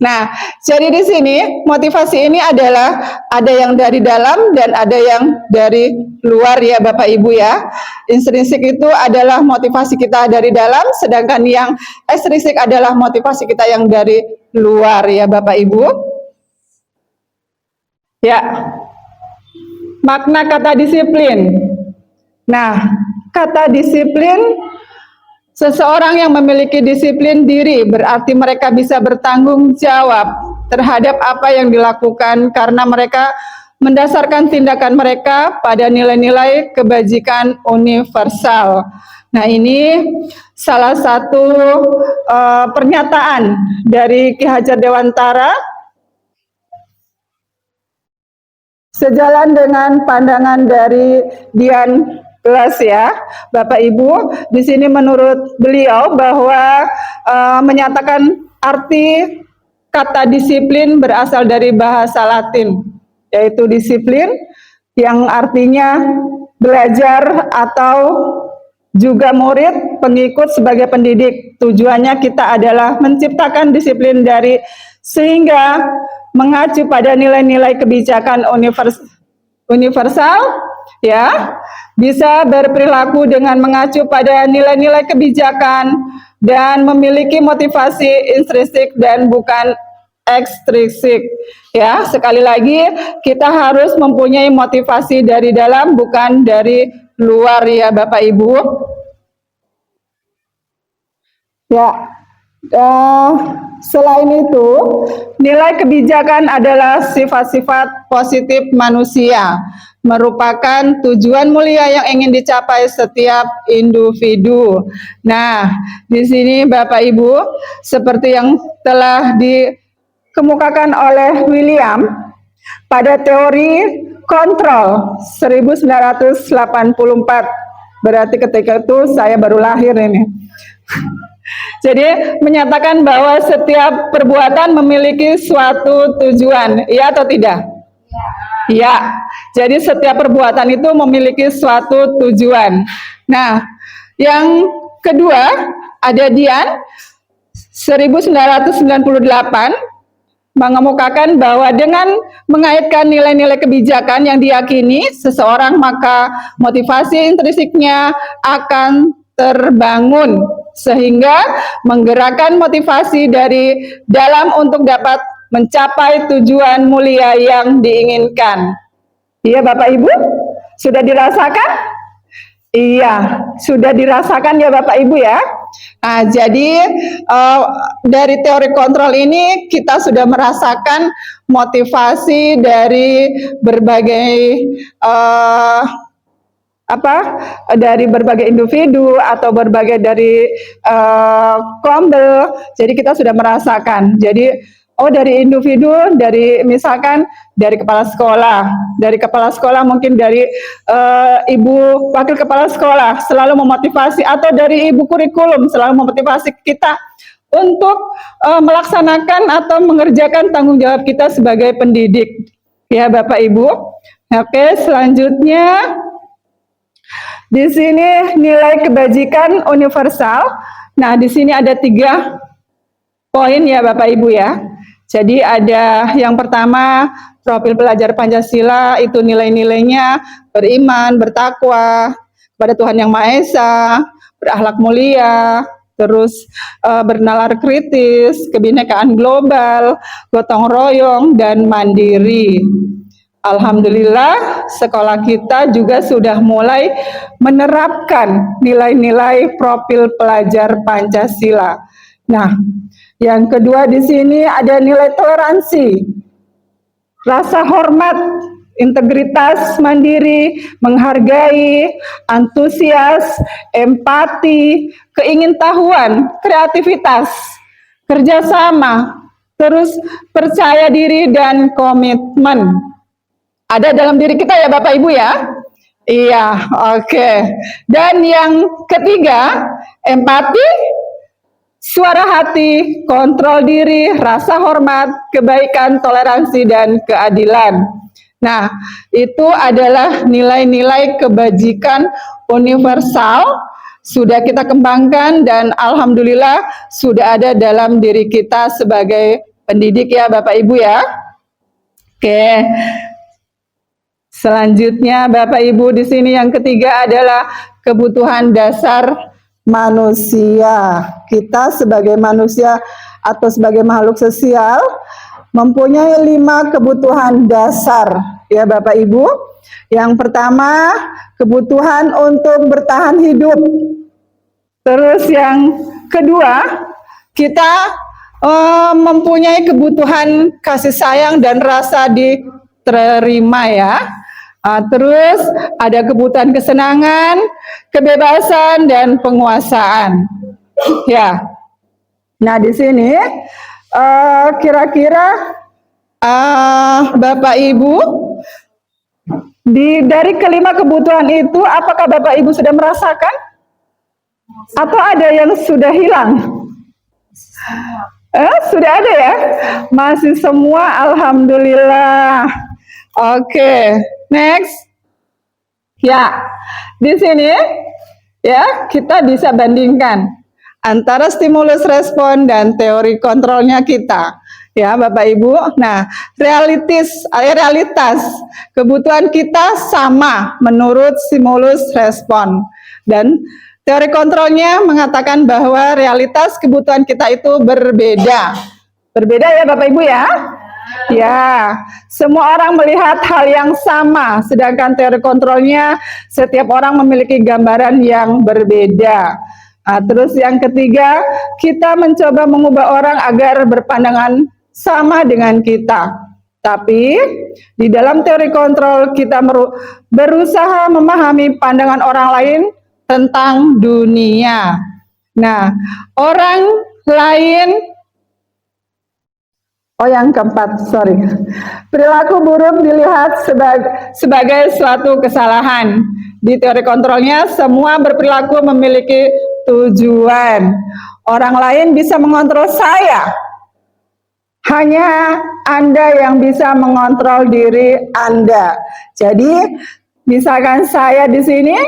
Nah, jadi di sini motivasi ini adalah ada yang dari dalam dan ada yang dari luar ya Bapak Ibu ya. Intrinsik itu adalah motivasi kita dari dalam, sedangkan yang ekstrinsik adalah motivasi kita yang dari luar ya Bapak Ibu. Ya. Makna kata disiplin. Nah, kata disiplin, seseorang yang memiliki disiplin diri berarti mereka bisa bertanggung jawab terhadap apa yang dilakukan karena mereka mendasarkan tindakan mereka pada nilai-nilai kebajikan universal. Nah, ini salah satu pernyataan dari Ki Hajar Dewantara sejalan dengan pandangan dari Dian Kelas ya, Bapak Ibu. Di sini menurut beliau bahwa menyatakan arti kata disiplin berasal dari bahasa Latin, yaitu disiplin yang artinya belajar atau juga murid, pengikut sebagai pendidik. Tujuannya kita adalah menciptakan disiplin dari sehingga mengacu pada nilai-nilai kebijakan universal ya, bisa berperilaku dengan mengacu pada nilai-nilai kebijakan dan memiliki motivasi intrinsik dan bukan ekstrinsik ya. Sekali lagi kita harus mempunyai motivasi dari dalam bukan dari luar ya Bapak Ibu ya. Selain itu, nilai kebijakan adalah sifat-sifat positif manusia, merupakan tujuan mulia yang ingin dicapai setiap individu. Nah, di sini Bapak Ibu, seperti yang telah dikemukakan oleh William pada teori kontrol 1984, berarti ketika itu saya baru lahir ini. Jadi menyatakan bahwa setiap perbuatan memiliki suatu tujuan, iya atau tidak? Iya. Jadi setiap perbuatan itu memiliki suatu tujuan. Nah, yang kedua ada Dian 1998 mengemukakan bahwa dengan mengaitkan nilai-nilai kebijakan yang diyakini seseorang, maka motivasi intrinsiknya akan terbangun sehingga menggerakkan motivasi dari dalam untuk dapat mencapai tujuan mulia yang diinginkan. Iya Bapak Ibu, sudah dirasakan? Iya, sudah dirasakan ya Bapak Ibu ya. Nah, jadi dari teori kontrol ini kita sudah merasakan motivasi dari berbagai dari berbagai individu atau berbagai dari kelompok. Jadi kita sudah merasakan. Jadi dari individu, dari misalkan dari kepala sekolah mungkin dari ibu wakil kepala sekolah selalu memotivasi, atau dari ibu kurikulum selalu memotivasi kita untuk melaksanakan atau mengerjakan tanggung jawab kita sebagai pendidik. Ya Bapak Ibu. Oke, selanjutnya di sini nilai kebajikan universal. Nah, di sini ada 3 poin ya Bapak Ibu ya. Jadi ada yang pertama, profil pelajar Pancasila itu nilai-nilainya beriman, bertakwa kepada Tuhan Yang Maha Esa, berakhlak mulia, terus bernalar kritis, kebinekaan global, gotong royong, dan mandiri. Alhamdulillah, sekolah kita juga sudah mulai menerapkan nilai-nilai profil pelajar Pancasila. Nah, yang kedua di sini ada nilai toleransi, rasa hormat, integritas, mandiri, menghargai, antusias, empati, keingintahuan, kreativitas, kerjasama, terus percaya diri dan komitmen. Ada dalam diri kita ya Bapak Ibu ya? Iya, oke. Dan yang ketiga, empati, suara hati, kontrol diri, rasa hormat, kebaikan, toleransi, dan keadilan. Nah, itu adalah nilai-nilai kebajikan universal sudah kita kembangkan dan alhamdulillah sudah ada dalam diri kita sebagai pendidik ya Bapak Ibu ya. Oke. Selanjutnya Bapak Ibu di sini yang ketiga adalah kebutuhan dasar manusia. Kita sebagai manusia atau sebagai makhluk sosial mempunyai 5 kebutuhan dasar ya Bapak Ibu. Yang pertama, kebutuhan untuk bertahan hidup. Terus yang kedua, kita mempunyai kebutuhan kasih sayang dan rasa diterima ya. Terus ada kebutuhan kesenangan, kebebasan, dan penguasaan. Ya. Nah, di sini kira-kira Bapak Ibu dari kelima kebutuhan itu apakah Bapak Ibu sudah merasakan? Atau ada yang sudah hilang? Sudah ada ya? Masih semua, alhamdulillah. Oke. Next, ya di sini ya kita bisa bandingkan antara stimulus respon dan teori kontrolnya kita, ya Bapak Ibu. Nah, realitas kebutuhan kita sama menurut stimulus respon dan teori kontrolnya mengatakan bahwa realitas kebutuhan kita itu berbeda ya Bapak Ibu ya. Ya, semua orang melihat hal yang sama, sedangkan teori kontrolnya setiap orang memiliki gambaran yang berbeda. Nah, terus yang ketiga, kita mencoba mengubah orang agar berpandangan sama dengan kita. Tapi di dalam teori kontrol kita berusaha memahami pandangan orang lain tentang dunia. Nah, orang lain yang keempat, perilaku buruk dilihat sebagai suatu kesalahan. Di teori kontrolnya, semua berperilaku memiliki tujuan. Orang lain bisa mengontrol saya. Hanya Anda yang bisa mengontrol diri Anda. Jadi, misalkan saya di sini,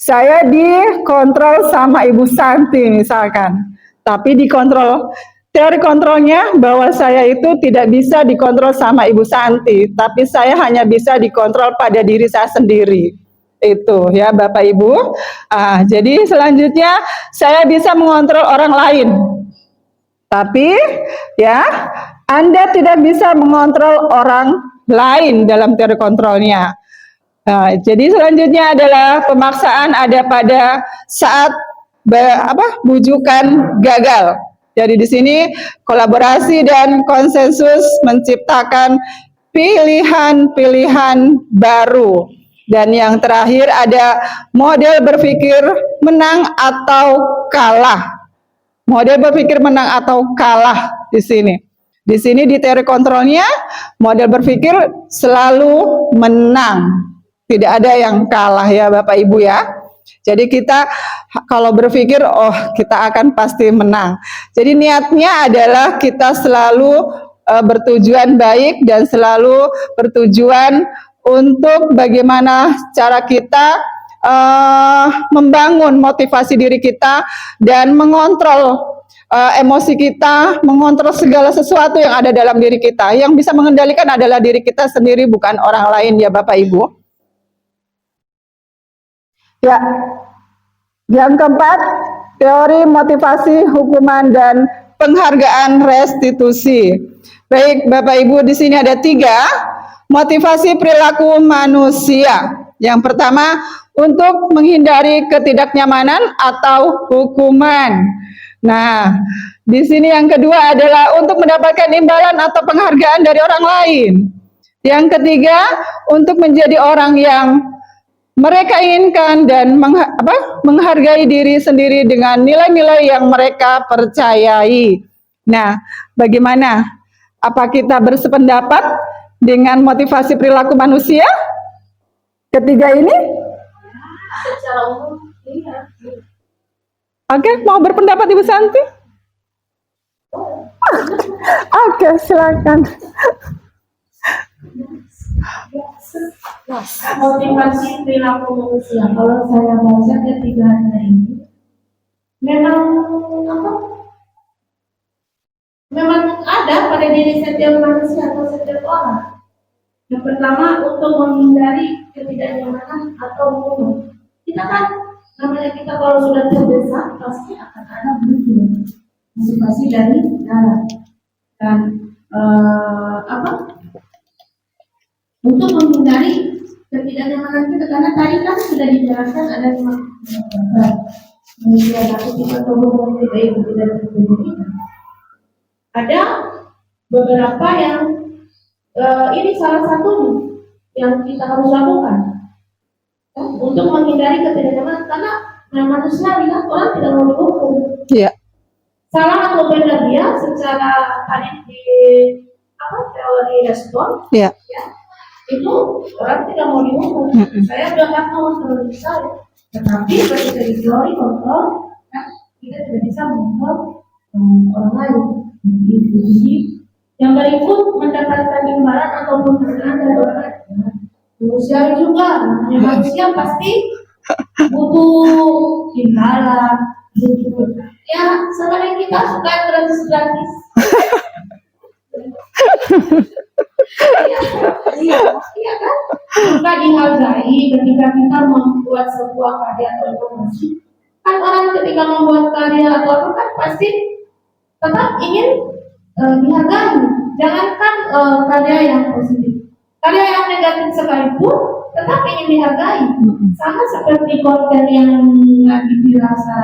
saya dikontrol sama Ibu Santi misalkan. Tapi dikontrol teori kontrolnya bahwa saya itu tidak bisa dikontrol sama Ibu Santi, tapi saya hanya bisa dikontrol pada diri saya sendiri. Itu ya Bapak Ibu. Jadi selanjutnya saya bisa mengontrol orang lain. Tapi ya Anda tidak bisa mengontrol orang lain dalam teori kontrolnya. Jadi selanjutnya adalah pemaksaan ada pada saat bujukan gagal. Jadi di sini kolaborasi dan konsensus menciptakan pilihan-pilihan baru. Dan yang terakhir ada model berpikir menang atau kalah. Model berpikir menang atau kalah di sini. Di sini di teori kontrolnya model berpikir selalu menang. Tidak ada yang kalah ya Bapak Ibu ya. Jadi kita kalau berpikir, kita akan pasti menang. Jadi niatnya adalah kita selalu bertujuan baik dan selalu bertujuan untuk bagaimana cara kita membangun motivasi diri kita dan mengontrol emosi kita, mengontrol segala sesuatu yang ada dalam diri kita. Yang bisa mengendalikan adalah diri kita sendiri, bukan orang lain ya Bapak Ibu. Ya, yang keempat, teori motivasi, hukuman, dan penghargaan restitusi. Baik Bapak Ibu, di sini ada 3 motivasi perilaku manusia. Yang pertama, untuk menghindari ketidaknyamanan atau hukuman. Nah, di sini yang kedua adalah untuk mendapatkan imbalan atau penghargaan dari orang lain. Yang ketiga, untuk menjadi orang yang mereka inginkan dan menghargai diri sendiri dengan nilai-nilai yang mereka percayai. Nah, bagaimana? Apa kita bersependapat dengan motivasi perilaku manusia? Ketiga ini? Secara umum, iya. Oke, mau berpendapat Ibu Santi? Oke, silakan. Motivasi perilaku manusia. Kalau saya baca ketiganya ini, memang apa? Memang ada pada diri setiap manusia atau setiap orang. Yang pertama, untuk menghindari ketidaknyamanan atau hukuman. Kita kan, namanya kita kalau sudah terdesak, pasti akan ada muncul motivasi dari dalam. Dan untuk menghindari ketidaknyamanan kita, karena tadi kan sudah dijelaskan ada 5 manusia takut kita atau tidak terjadi. Ada beberapa yang ini salah satunya yang kita harus lakukan untuk menghindari ketidaknyamanan, karena manusia lihat orang tidak mau dihukum. Iya. Salah atau benar dia secara tadi di teori respon, Iya. ya, itu orang tidak mau dihukum. Saya sudah kan mengontrol saya, tetapi ketika di teori kontrol, kita tidak bisa mengontrol orang lain. Jadi, yang berikut mendapatkan imbalan atau penghargaan dari orang lain. Manusia juga, namanya manusia pasti butuh imbalan, butuh. Ya, sebenarnya kita suka gratis-gratis. Iya kan? Suka dihargai ketika kita membuat sebuah karya atau informasi. Kan orang ketika membuat karya atau apa kan pasti tetap ingin dihargai. Jangankan karya yang positif, karya yang negatif sekalipun tetap ingin dihargai. Sama seperti konten yang lagi dirasa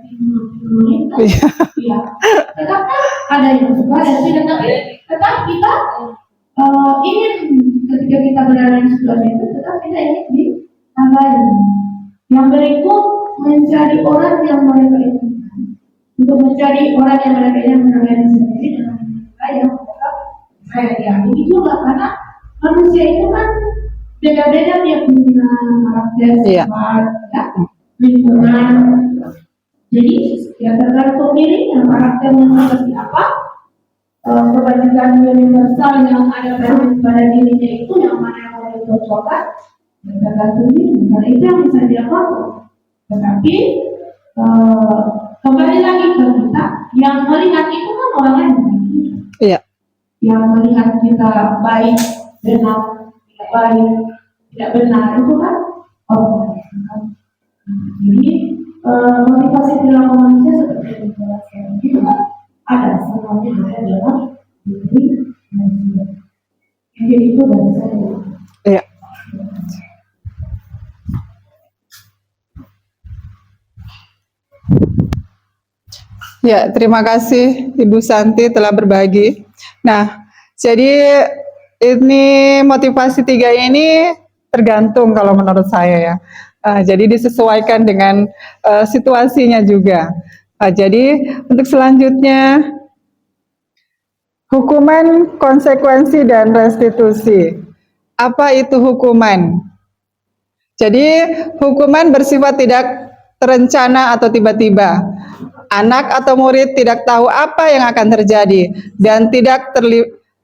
ini, ya, tetap kan ada yang suka dan tidak, tetap kita ingin ketika kita berada di situasi itu tetap kita ingin dihargai. Yang berikut, mencari orang yang mereka inginkan. Untuk mencari orang yang mereka inginkan sendiri dengan yang saya ini juga, karena manusia itu kan beda-beda, dia punya karakter, sifat, ya, lingkungan. Jadi ya tergantung dirinya karakternya seperti apa. Kebajikan universal yang ada pada dirinya itu yang mana yang mau dicocokkan, tergantung diri. Karena itu yang bisa dia kontrol. Tetapi kembali lagi ke kita, yang melihat itu kan orang lain. Iya. Yang melihat kita baik, benar, tidak baik, tidak benar itu kan orang lain. Jadi motivasi perilaku manusia seperti yang dijelaskan itu kan ada semuanya ada dalam diri manusia. Jadi itu dari saya. Iya. Ya, terima kasih Ibu Santi telah berbagi. Nah, jadi ini motivasi 3 ini tergantung kalau menurut saya ya. Jadi disesuaikan dengan situasinya juga. Jadi untuk selanjutnya, hukuman, konsekuensi, dan restitusi. Apa itu hukuman? Jadi hukuman bersifat tidak terencana atau tiba-tiba. Anak atau murid tidak tahu apa yang akan terjadi dan tidak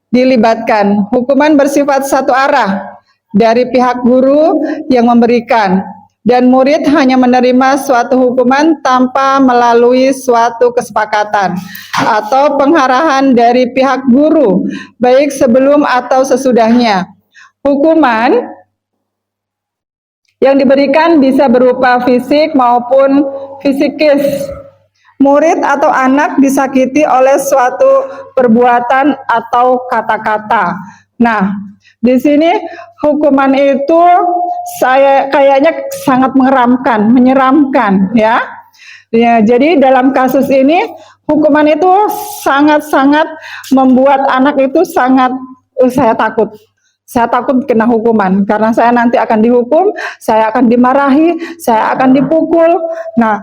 dilibatkan. Hukuman bersifat satu arah dari pihak guru yang memberikan. dan murid hanya menerima suatu hukuman tanpa melalui suatu kesepakatan atau pengarahan dari pihak guru, baik sebelum atau sesudahnya. Hukuman yang diberikan bisa berupa fisik maupun fisikis. Murid atau anak disakiti oleh suatu perbuatan atau kata-kata. Nah, di sini hukuman itu saya kayaknya sangat menyeramkan ya. Ya, jadi dalam kasus ini hukuman itu sangat-sangat membuat anak itu sangat saya takut. Saya takut kena hukuman karena saya nanti akan dihukum, saya akan dimarahi, saya akan dipukul. Nah,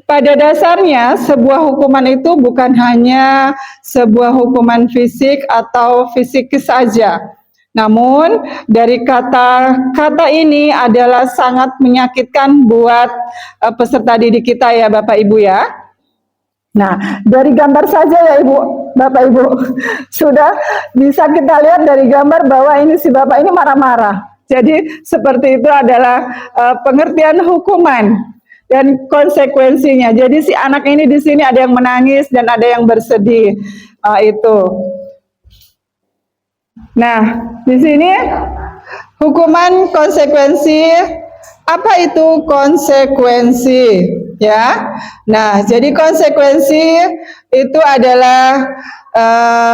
pada dasarnya sebuah hukuman itu bukan hanya sebuah hukuman fisik atau fisikis saja. Namun dari kata-kata ini adalah sangat menyakitkan buat peserta didik kita ya Bapak Ibu ya. Nah, dari gambar saja ya Ibu, Bapak Ibu, sudah bisa kita lihat dari gambar bahwa ini si Bapak ini marah-marah. Jadi seperti itu adalah pengertian hukuman dan konsekuensinya. Jadi si anak ini di sini ada yang menangis dan ada yang bersedih. Itu. Nah, di sini hukuman konsekuensi. Apa itu konsekuensi? Ya. Nah, jadi konsekuensi itu adalah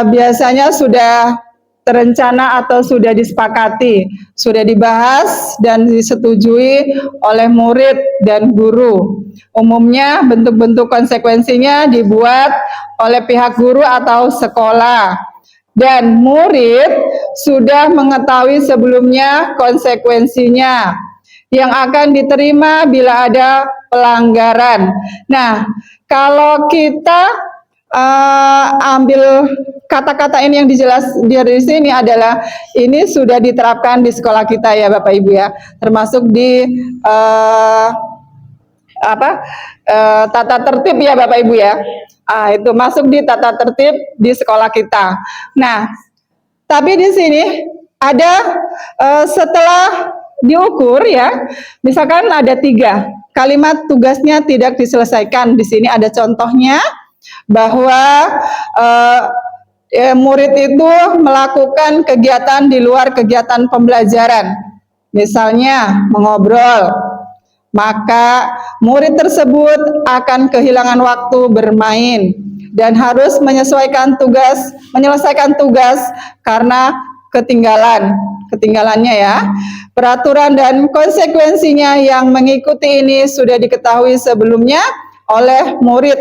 biasanya sudah terencana atau sudah disepakati, sudah dibahas dan disetujui oleh murid dan guru. Umumnya bentuk-bentuk konsekuensinya dibuat oleh pihak guru atau sekolah. Dan murid sudah mengetahui sebelumnya konsekuensinya yang akan diterima bila ada pelanggaran. Nah, kalau kita ambil kata-kata ini yang di sini adalah ini sudah diterapkan di sekolah kita ya Bapak Ibu ya, termasuk di tata tertib ya Bapak Ibu ya. Itu masuk di tata tertib di sekolah kita. Nah, tapi di sini ada setelah diukur ya, misalkan ada 3 kalimat tugasnya tidak diselesaikan. Di sini ada contohnya bahwa murid itu melakukan kegiatan di luar kegiatan pembelajaran, misalnya mengobrol, maka murid tersebut akan kehilangan waktu bermain dan harus menyelesaikan tugas karena ketinggalannya ya. Peraturan dan konsekuensinya yang mengikuti ini sudah diketahui sebelumnya oleh murid.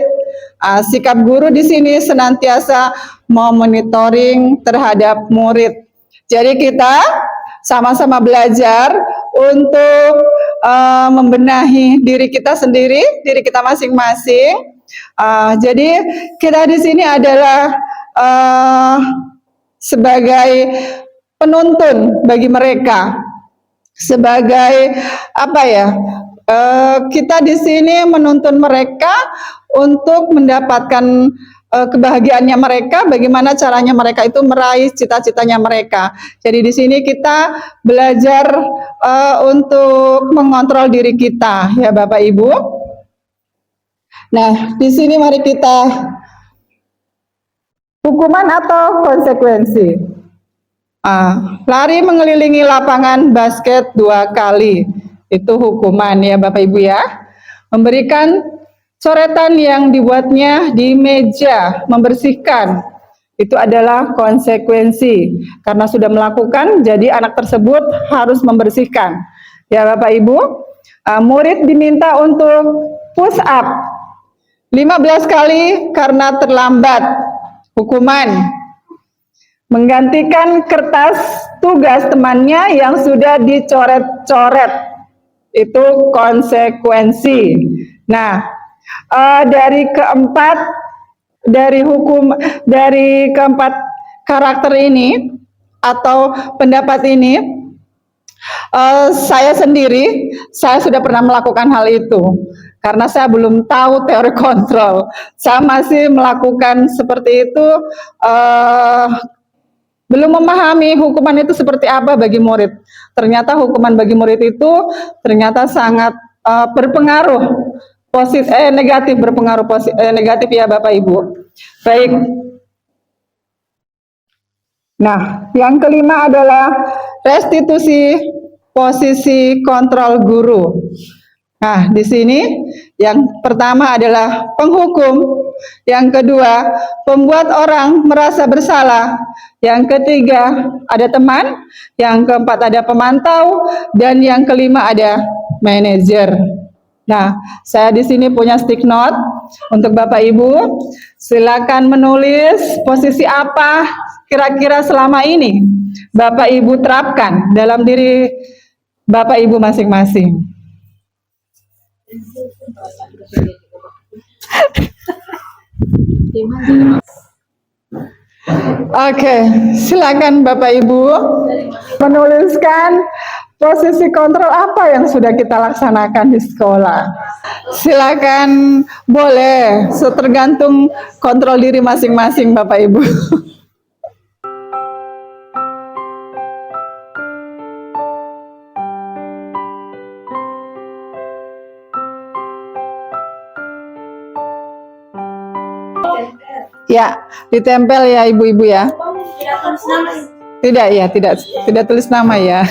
Sikap guru di sini senantiasa memonitoring terhadap murid. Jadi kita sama-sama belajar untuk membenahi diri kita sendiri, diri kita masing-masing. Jadi kita di sini adalah sebagai penuntun bagi mereka, sebagai kita di sini menuntun mereka untuk mendapatkan kebahagiaannya mereka, bagaimana caranya mereka itu meraih cita-citanya mereka. Jadi di sini kita belajar untuk mengontrol diri kita, ya Bapak Ibu. Nah, di sini mari kita hukuman atau konsekuensi. Lari mengelilingi lapangan basket 2 kali, itu hukuman ya Bapak Ibu ya. Memberikan coretan yang dibuatnya di meja, membersihkan, itu adalah konsekuensi. Karena sudah melakukan, jadi anak tersebut harus membersihkan. Ya Bapak Ibu, murid diminta untuk push up 15 kali karena terlambat, hukuman. Menggantikan kertas tugas temannya yang sudah dicoret-coret, itu konsekuensi. Nah, dari keempat karakter ini atau pendapat ini, saya sudah pernah melakukan hal itu karena saya belum tahu teori kontrol. Saya masih melakukan seperti itu belum memahami hukuman itu seperti apa bagi murid. Ternyata hukuman bagi murid itu ternyata sangat berpengaruh negatif, berpengaruh negatif ya Bapak Ibu. Baik. Nah, yang kelima adalah restitusi posisi kontrol guru. Nah, di sini yang pertama adalah penghukum, yang kedua pembuat orang merasa bersalah, yang ketiga ada teman, yang keempat ada pemantau, dan yang kelima ada manajer. Nah, saya di sini punya stick note untuk Bapak Ibu. Silakan menulis posisi apa kira-kira selama ini Bapak Ibu terapkan dalam diri Bapak Ibu masing-masing. Oke, silakan Bapak Ibu menuliskan posisi kontrol apa yang sudah kita laksanakan di sekolah. Silakan, boleh, tergantung kontrol diri masing-masing Bapak Ibu. Ya, ditempel ya ibu-ibu ya. Tidak tulis nama. Tidak ya, tidak tulis nama ya.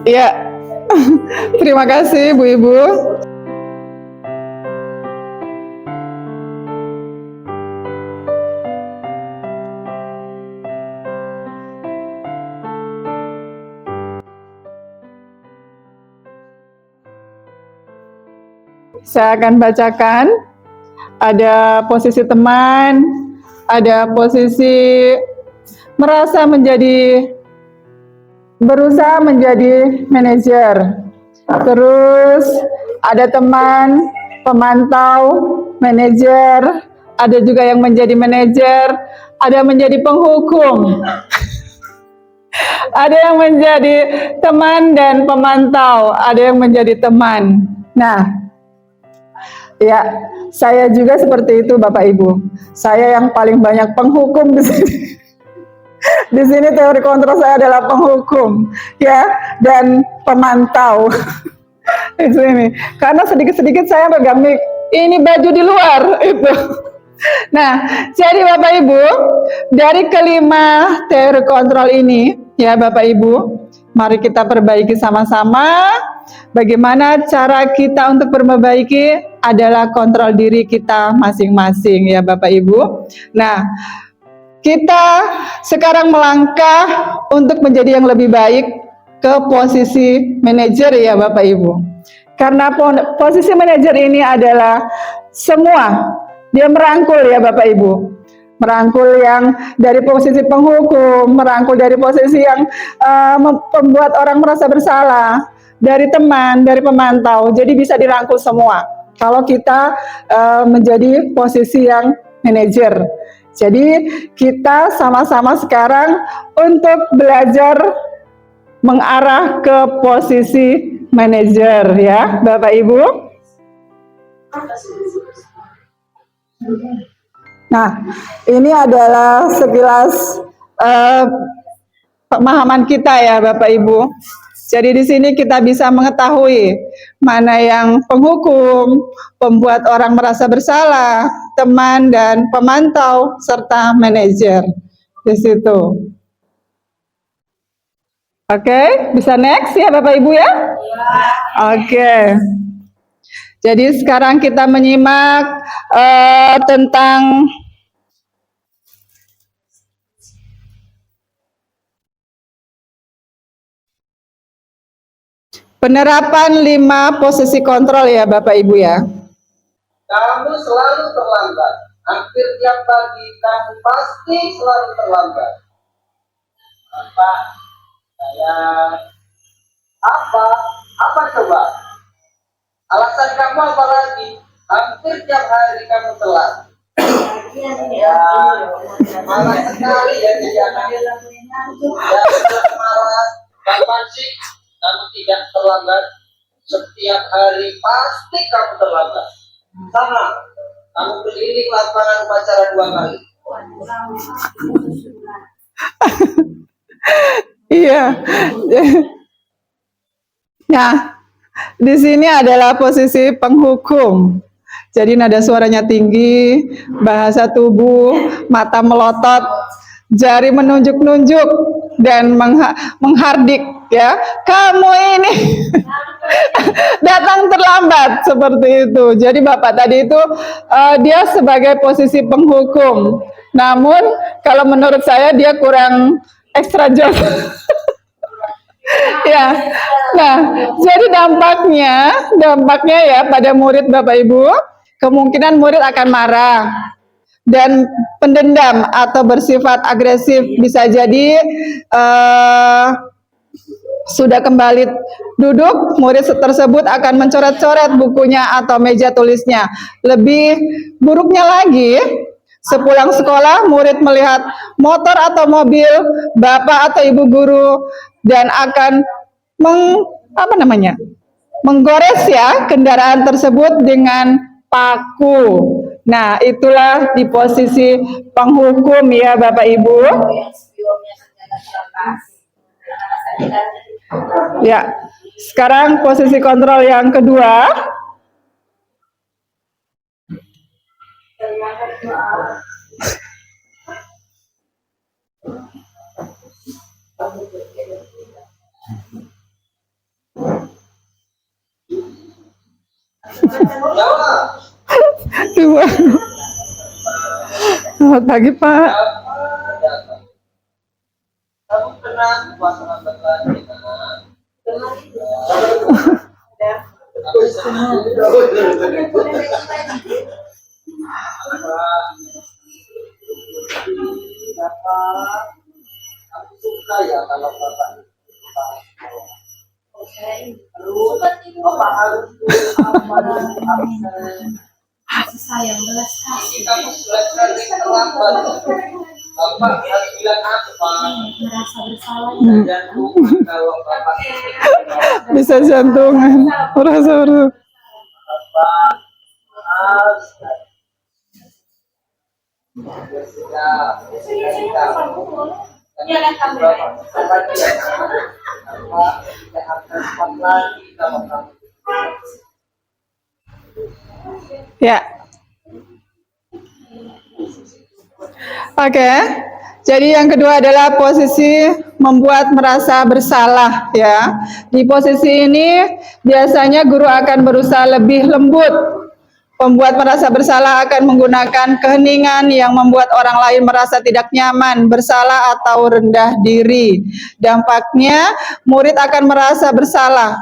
Ya, terima kasih ibu-ibu. Saya akan bacakan, ada posisi teman, ada posisi berusaha menjadi manajer, terus ada teman, pemantau, manajer, ada juga yang menjadi manajer, ada menjadi penghukum, ada yang menjadi teman dan pemantau, ada yang menjadi teman. Nah, ya, saya juga seperti itu Bapak Ibu. Saya yang paling banyak penghukum di sini. Di sini teori kontrol saya adalah penghukum, ya, dan pemantau. Di sini. Karena sedikit-sedikit saya pegang mic. Ini baju di luar itu. Nah, jadi Bapak Ibu, dari kelima teori kontrol ini, ya Bapak Ibu, mari kita perbaiki sama-sama. Bagaimana cara kita untuk memperbaiki adalah kontrol diri kita masing-masing ya Bapak Ibu. Nah, kita sekarang melangkah untuk menjadi yang lebih baik ke posisi manajer ya Bapak Ibu. Karena posisi manajer ini adalah semua, dia merangkul ya Bapak Ibu. Merangkul yang dari posisi penghukum, merangkul dari posisi yang membuat orang merasa bersalah, dari teman, dari pemantau, jadi bisa dirangkul semua. Kalau kita menjadi posisi yang manajer, jadi kita sama-sama sekarang untuk belajar mengarah ke posisi manajer ya, Bapak Ibu. Nah, ini adalah sekilas pemahaman kita ya, Bapak Ibu. Jadi di sini kita bisa mengetahui mana yang penghukum, pembuat orang merasa bersalah, teman dan pemantau serta manajer di situ. Oke, bisa next ya Bapak Ibu ya? Oke. Jadi sekarang kita menyimak tentang penerapan 5 posisi kontrol ya Bapak Ibu ya. Kamu selalu terlambat. Hampir tiap pagi kamu pasti selalu terlambat. Apa? Apa coba? Alasan kamu apa lagi? Hampir tiap hari kamu telat. Ya, malas sekali ya jangan marah. Kapan sih kamu tidak terlambat? Setiap hari pasti kamu terlambat. Sama, kamu keliling lapangan upacara 2 kali. Iya. Nah, di sini adalah posisi penghukum. Jadi nada suaranya tinggi, bahasa tubuh, mata melotot, jari menunjuk-nunjuk dan menghardik ya. Kamu ini datang terlambat seperti itu. Jadi Bapak tadi itu dia sebagai posisi penghukum. Namun kalau menurut saya dia kurang ekstra job. Ya, nah, jadi dampaknya ya pada murid Bapak Ibu, kemungkinan murid akan marah dan pendendam atau bersifat agresif, bisa jadi sudah kembali duduk, murid tersebut akan mencoret-coret bukunya atau meja tulisnya. Lebih buruknya lagi, sepulang sekolah murid melihat motor atau mobil bapak atau ibu guru dan akan menggores ya kendaraan tersebut dengan paku. Nah, itulah di posisi penghukum ya Bapak Ibu. Ya, sekarang posisi kontrol yang kedua. Jawab. Dua. Selamat pagi Pak. Kamu pernah puasa lagi? Aku suka ya kalau bapak sayang belas kasih kamu belajar terlambat. Bapak harus bilang apa? merasa bersalah Jantung kalau bapak Bisa jantungan. Merasa bapak harus Ya. Oke. Jadi yang kedua adalah posisi membuat merasa bersalah ya. Di posisi ini biasanya guru akan berusaha lebih lembut. Pembuat merasa bersalah akan menggunakan keheningan yang membuat orang lain merasa tidak nyaman, bersalah atau rendah diri. Dampaknya murid akan merasa bersalah.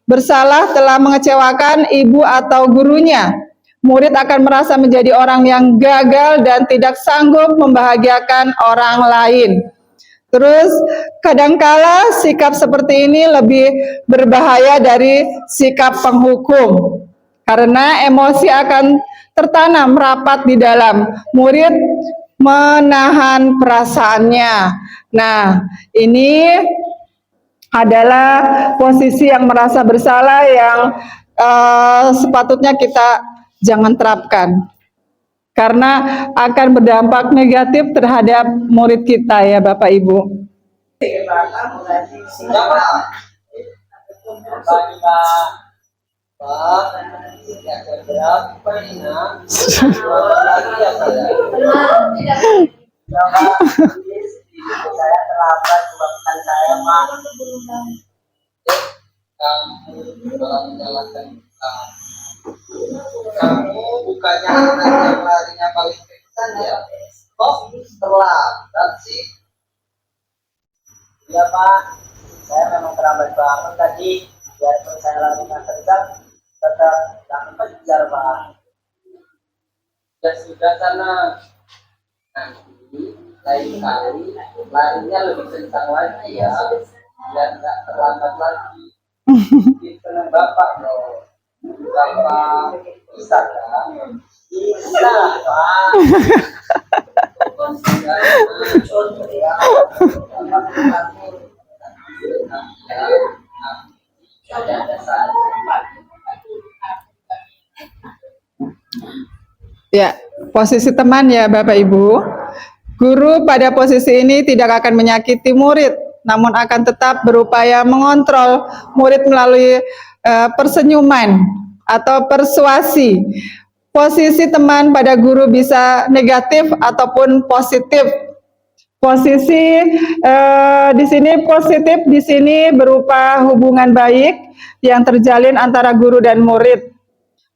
Bersalah telah mengecewakan ibu atau gurunya. Murid akan merasa menjadi orang yang gagal dan tidak sanggup membahagiakan orang lain. Terus kadangkala sikap seperti ini lebih berbahaya dari sikap penghukum. Karena emosi akan tertanam rapat di dalam. Murid menahan perasaannya. Nah, ini adalah posisi yang merasa bersalah yang sepatutnya kita jangan terapkan. Karena akan berdampak negatif terhadap murid kita ya Bapak Ibu. saya terlambat sebabkan saya mah kamu telah menjalankan kamu bukannya anak yang larinya paling kencang ya kok terlambat sih ya Pak saya memang terlambat banget tadi biarpun saya larinya kencang tetap gak kejar Pak ya sudah sana nanti lain kali larinya lebih kencang lagi ya biar nggak terlambat lagi itu bapak loh bapak bisa kan bisa Pak contoh ya bapak ada saat Ya, posisi teman ya Bapak Ibu. Guru pada posisi ini tidak akan menyakiti murid, namun akan tetap berupaya mengontrol murid melalui persenyuman atau persuasi. Posisi teman pada guru bisa negatif ataupun positif. Posisi di sini positif di sini berupa hubungan baik yang terjalin antara guru dan murid.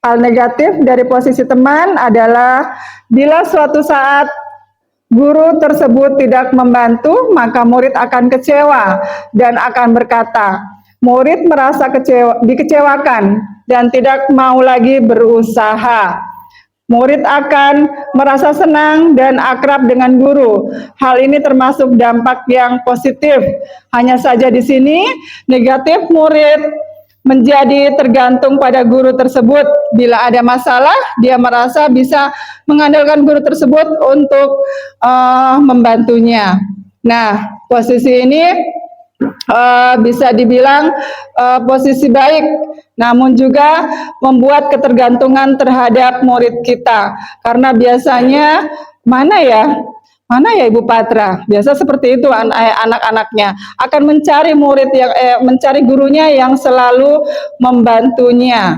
Hal negatif dari posisi teman adalah bila suatu saat guru tersebut tidak membantu, maka murid akan kecewa dan akan berkata, murid merasa dikecewakan dan tidak mau lagi berusaha. Murid akan merasa senang dan akrab dengan guru. Hal ini termasuk dampak yang positif. Hanya saja di sini negatif, murid menjadi tergantung pada guru tersebut. Bila ada masalah, dia merasa bisa mengandalkan guru tersebut untuk membantunya. Nah, posisi ini bisa dibilang posisi baik, namun juga membuat ketergantungan terhadap murid kita. Karena biasanya mana ya Ibu Patra? Biasa seperti itu anak-anaknya akan mencari murid yang mencari gurunya yang selalu membantunya.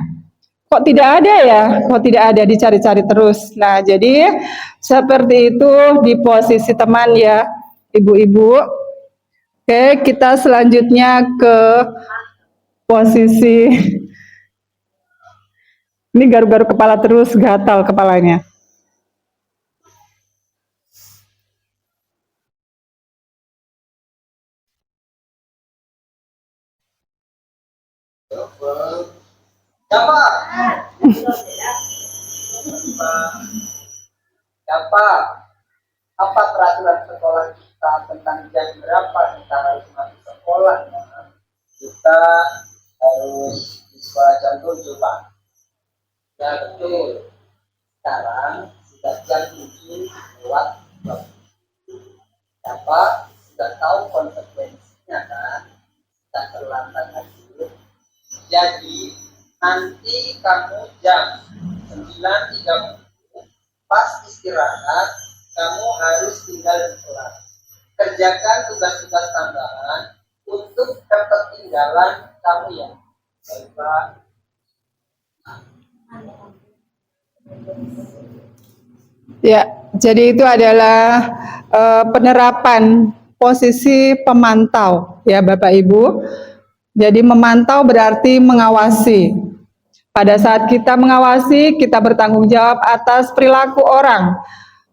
Kok tidak ada ya? Kok tidak ada, dicari-cari terus. Nah, jadi seperti itu di posisi teman ya, Ibu-ibu. Oke, kita selanjutnya ke posisi ini garuk-garuk kepala terus, gatal kepalanya. siapa? Siapa? Apa peraturan sekolah kita tentang jam berapa kita harus masuk sekolah? Kita harus di sekolah jam 7, Pak. Ya betul. Sekarang sudah jam 7 lewat 20. Siapa sudah tahu konsekuensinya kan? Kita terlambat lagi. Jadi nanti kamu jam 9.30 pas istirahat, kamu harus tinggal di kelas. Kerjakan tugas-tugas tambahan untuk ketertinggalan kamu ya. Baik, Pak. Ya, jadi itu adalah penerapan posisi pemantau ya Bapak Ibu. Jadi memantau berarti mengawasi. Pada saat kita mengawasi, kita bertanggung jawab atas perilaku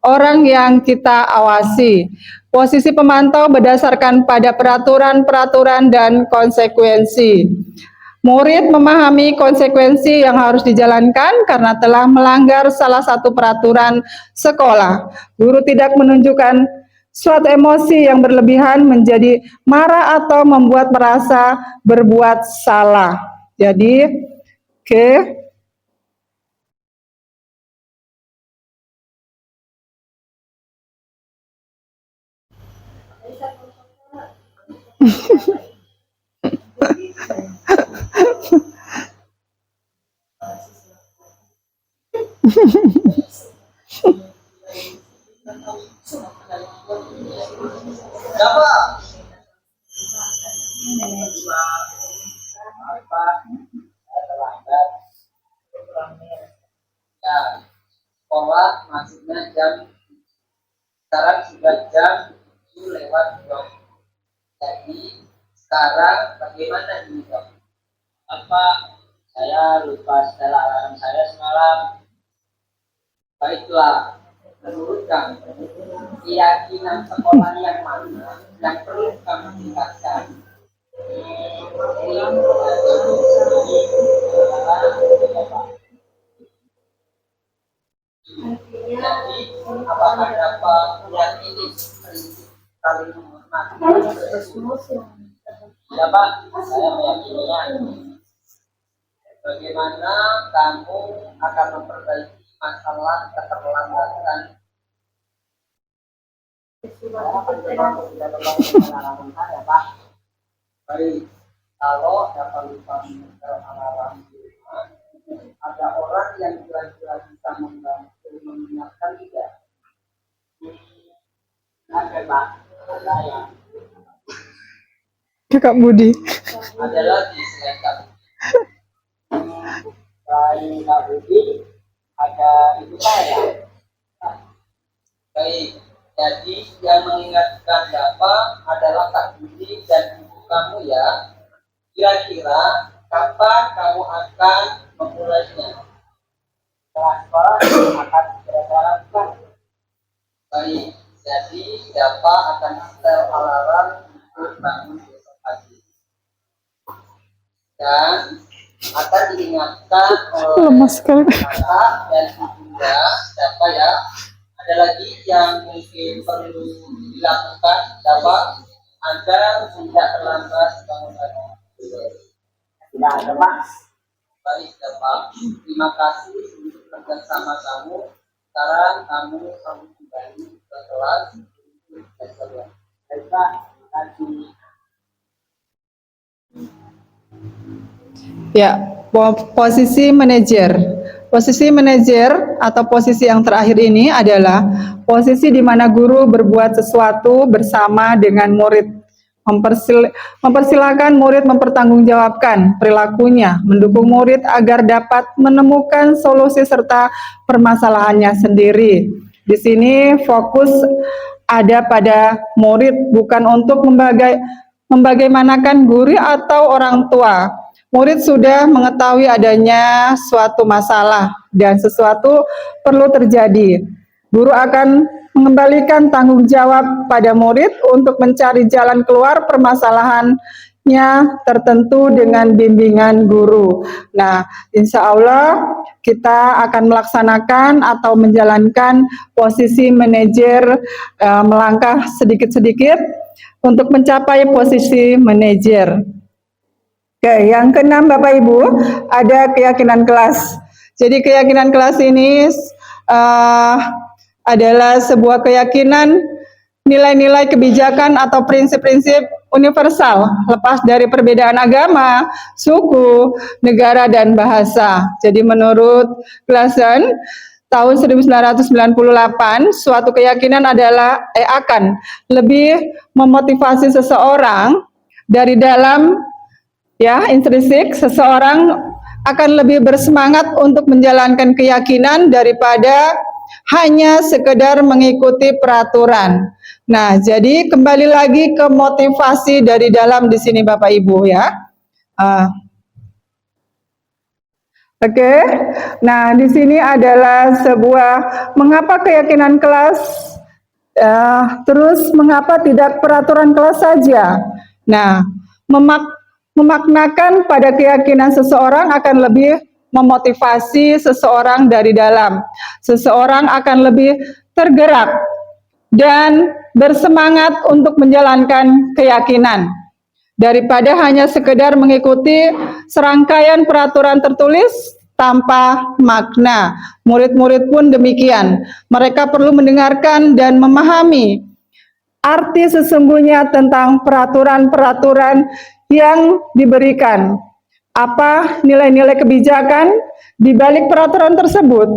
orang yang kita awasi. Posisi pemantau berdasarkan pada peraturan-peraturan dan konsekuensi. Murid memahami konsekuensi yang harus dijalankan karena telah melanggar salah satu peraturan sekolah. Guru tidak menunjukkan suatu emosi yang berlebihan menjadi marah atau membuat merasa berbuat salah. Jadi, oke. Siapa? Pak, saya terlambat. Ya, sekolah masuknya jam sekarang sudah jam 7 lewat 20. Jadi sekarang bagaimana ini, Dok? Apa saya lupa setel alarm saya semalam? Baiklah, menurut kamu keyakinan sekolah yang mana yang perlu kamu tingkatkan? Jadi apakah dapat yang ini prinsip saling menghormati? Ya Pak, saya meyakininya. Bagaimana kamu akan memperbaiki masalah keterlambatan? Saya akan coba tidak terlalu saya, Pak. Baik, kalau dapat lupa menyetel alarm di rumah, ada orang yang kira-kira bisa membantu mengingatkan tidak? Ada Pak, saya. Kakak Budi. Ada lagi selain Kak Budi. Selain Kak Budi, ada ibu saya. Nah, baik, jadi yang mengingatkan Bapak adalah Kak Budi dan ibu kamu ya. Kira-kira kapan kamu akan memulainya? Setelah sekolah akan segera lakukan. Baik, jadi Bapak akan setel alarm untuk bangun besok pagi. Dan akan diingatkan Lemas sekali. kakak dan ibunda. Siapa ya? Ada lagi yang mungkin perlu dilakukan Bapak agar tidak terlambat bangun pagi. Tidak ada Pak. Baik Bapak, terima kasih untuk kerjasama kamu. Sekarang kamu kembali ke kelas. Baik Pak, terima kasih. Ya, posisi manajer. Posisi manajer atau posisi yang terakhir ini adalah posisi di mana guru berbuat sesuatu bersama dengan murid. Mempersilahkan murid mempertanggungjawabkan perilakunya, mendukung murid agar dapat menemukan solusi serta permasalahannya sendiri. Di sini fokus ada pada murid, bukan untuk membagaimanakan guru atau orang tua. Murid sudah mengetahui adanya suatu masalah dan sesuatu perlu terjadi. Guru akan mengembalikan tanggung jawab pada murid untuk mencari jalan keluar permasalahannya tertentu dengan bimbingan guru. Nah, insya Allah kita akan melaksanakan atau menjalankan posisi manajer melangkah sedikit-sedikit untuk mencapai posisi manajer. Oke, yang keenam Bapak Ibu, ada keyakinan kelas. Jadi keyakinan kelas ini adalah sebuah keyakinan nilai-nilai kebijakan atau prinsip-prinsip universal, lepas dari perbedaan agama, suku, negara, dan bahasa. Jadi menurut Claassen, tahun 1998, suatu keyakinan adalah akan lebih memotivasi seseorang dari dalam intrinsik, seseorang akan lebih bersemangat untuk menjalankan keyakinan daripada hanya sekedar mengikuti peraturan. Nah, jadi kembali lagi ke motivasi dari dalam di sini Bapak Ibu ya. Oke. Nah, di sini adalah sebuah mengapa keyakinan kelas, terus mengapa tidak peraturan kelas saja. Nah, memaknakan pada keyakinan seseorang akan lebih memotivasi seseorang dari dalam. Seseorang akan lebih tergerak dan bersemangat untuk menjalankan keyakinan daripada hanya sekedar mengikuti serangkaian peraturan tertulis tanpa makna. Murid-murid pun demikian. Mereka perlu mendengarkan dan memahami arti sesungguhnya tentang peraturan-peraturan yang diberikan. Apa nilai-nilai kebijakan di balik peraturan tersebut?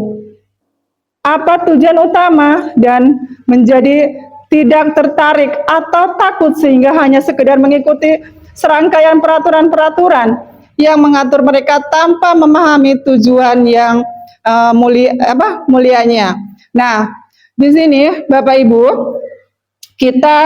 Apa tujuan utama dan menjadi tidak tertarik atau takut sehingga hanya sekedar mengikuti serangkaian peraturan-peraturan yang mengatur mereka tanpa memahami tujuan yang mulianya. Nah, di sini Bapak Ibu, kita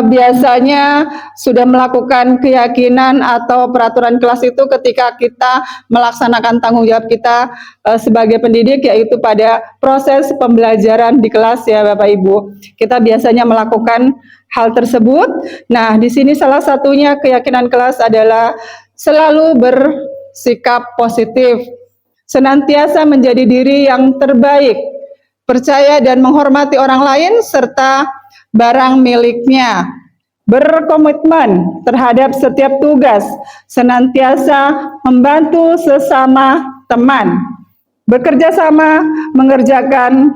biasanya sudah melakukan keyakinan atau peraturan kelas itu ketika kita melaksanakan tanggung jawab kita sebagai pendidik, yaitu pada proses pembelajaran di kelas ya Bapak Ibu. Kita biasanya melakukan hal tersebut. Nah, di sini salah satunya keyakinan kelas adalah selalu bersikap positif, senantiasa menjadi diri yang terbaik, percaya dan menghormati orang lain serta barang miliknya, berkomitmen terhadap setiap tugas, senantiasa membantu sesama teman, bekerja sama mengerjakan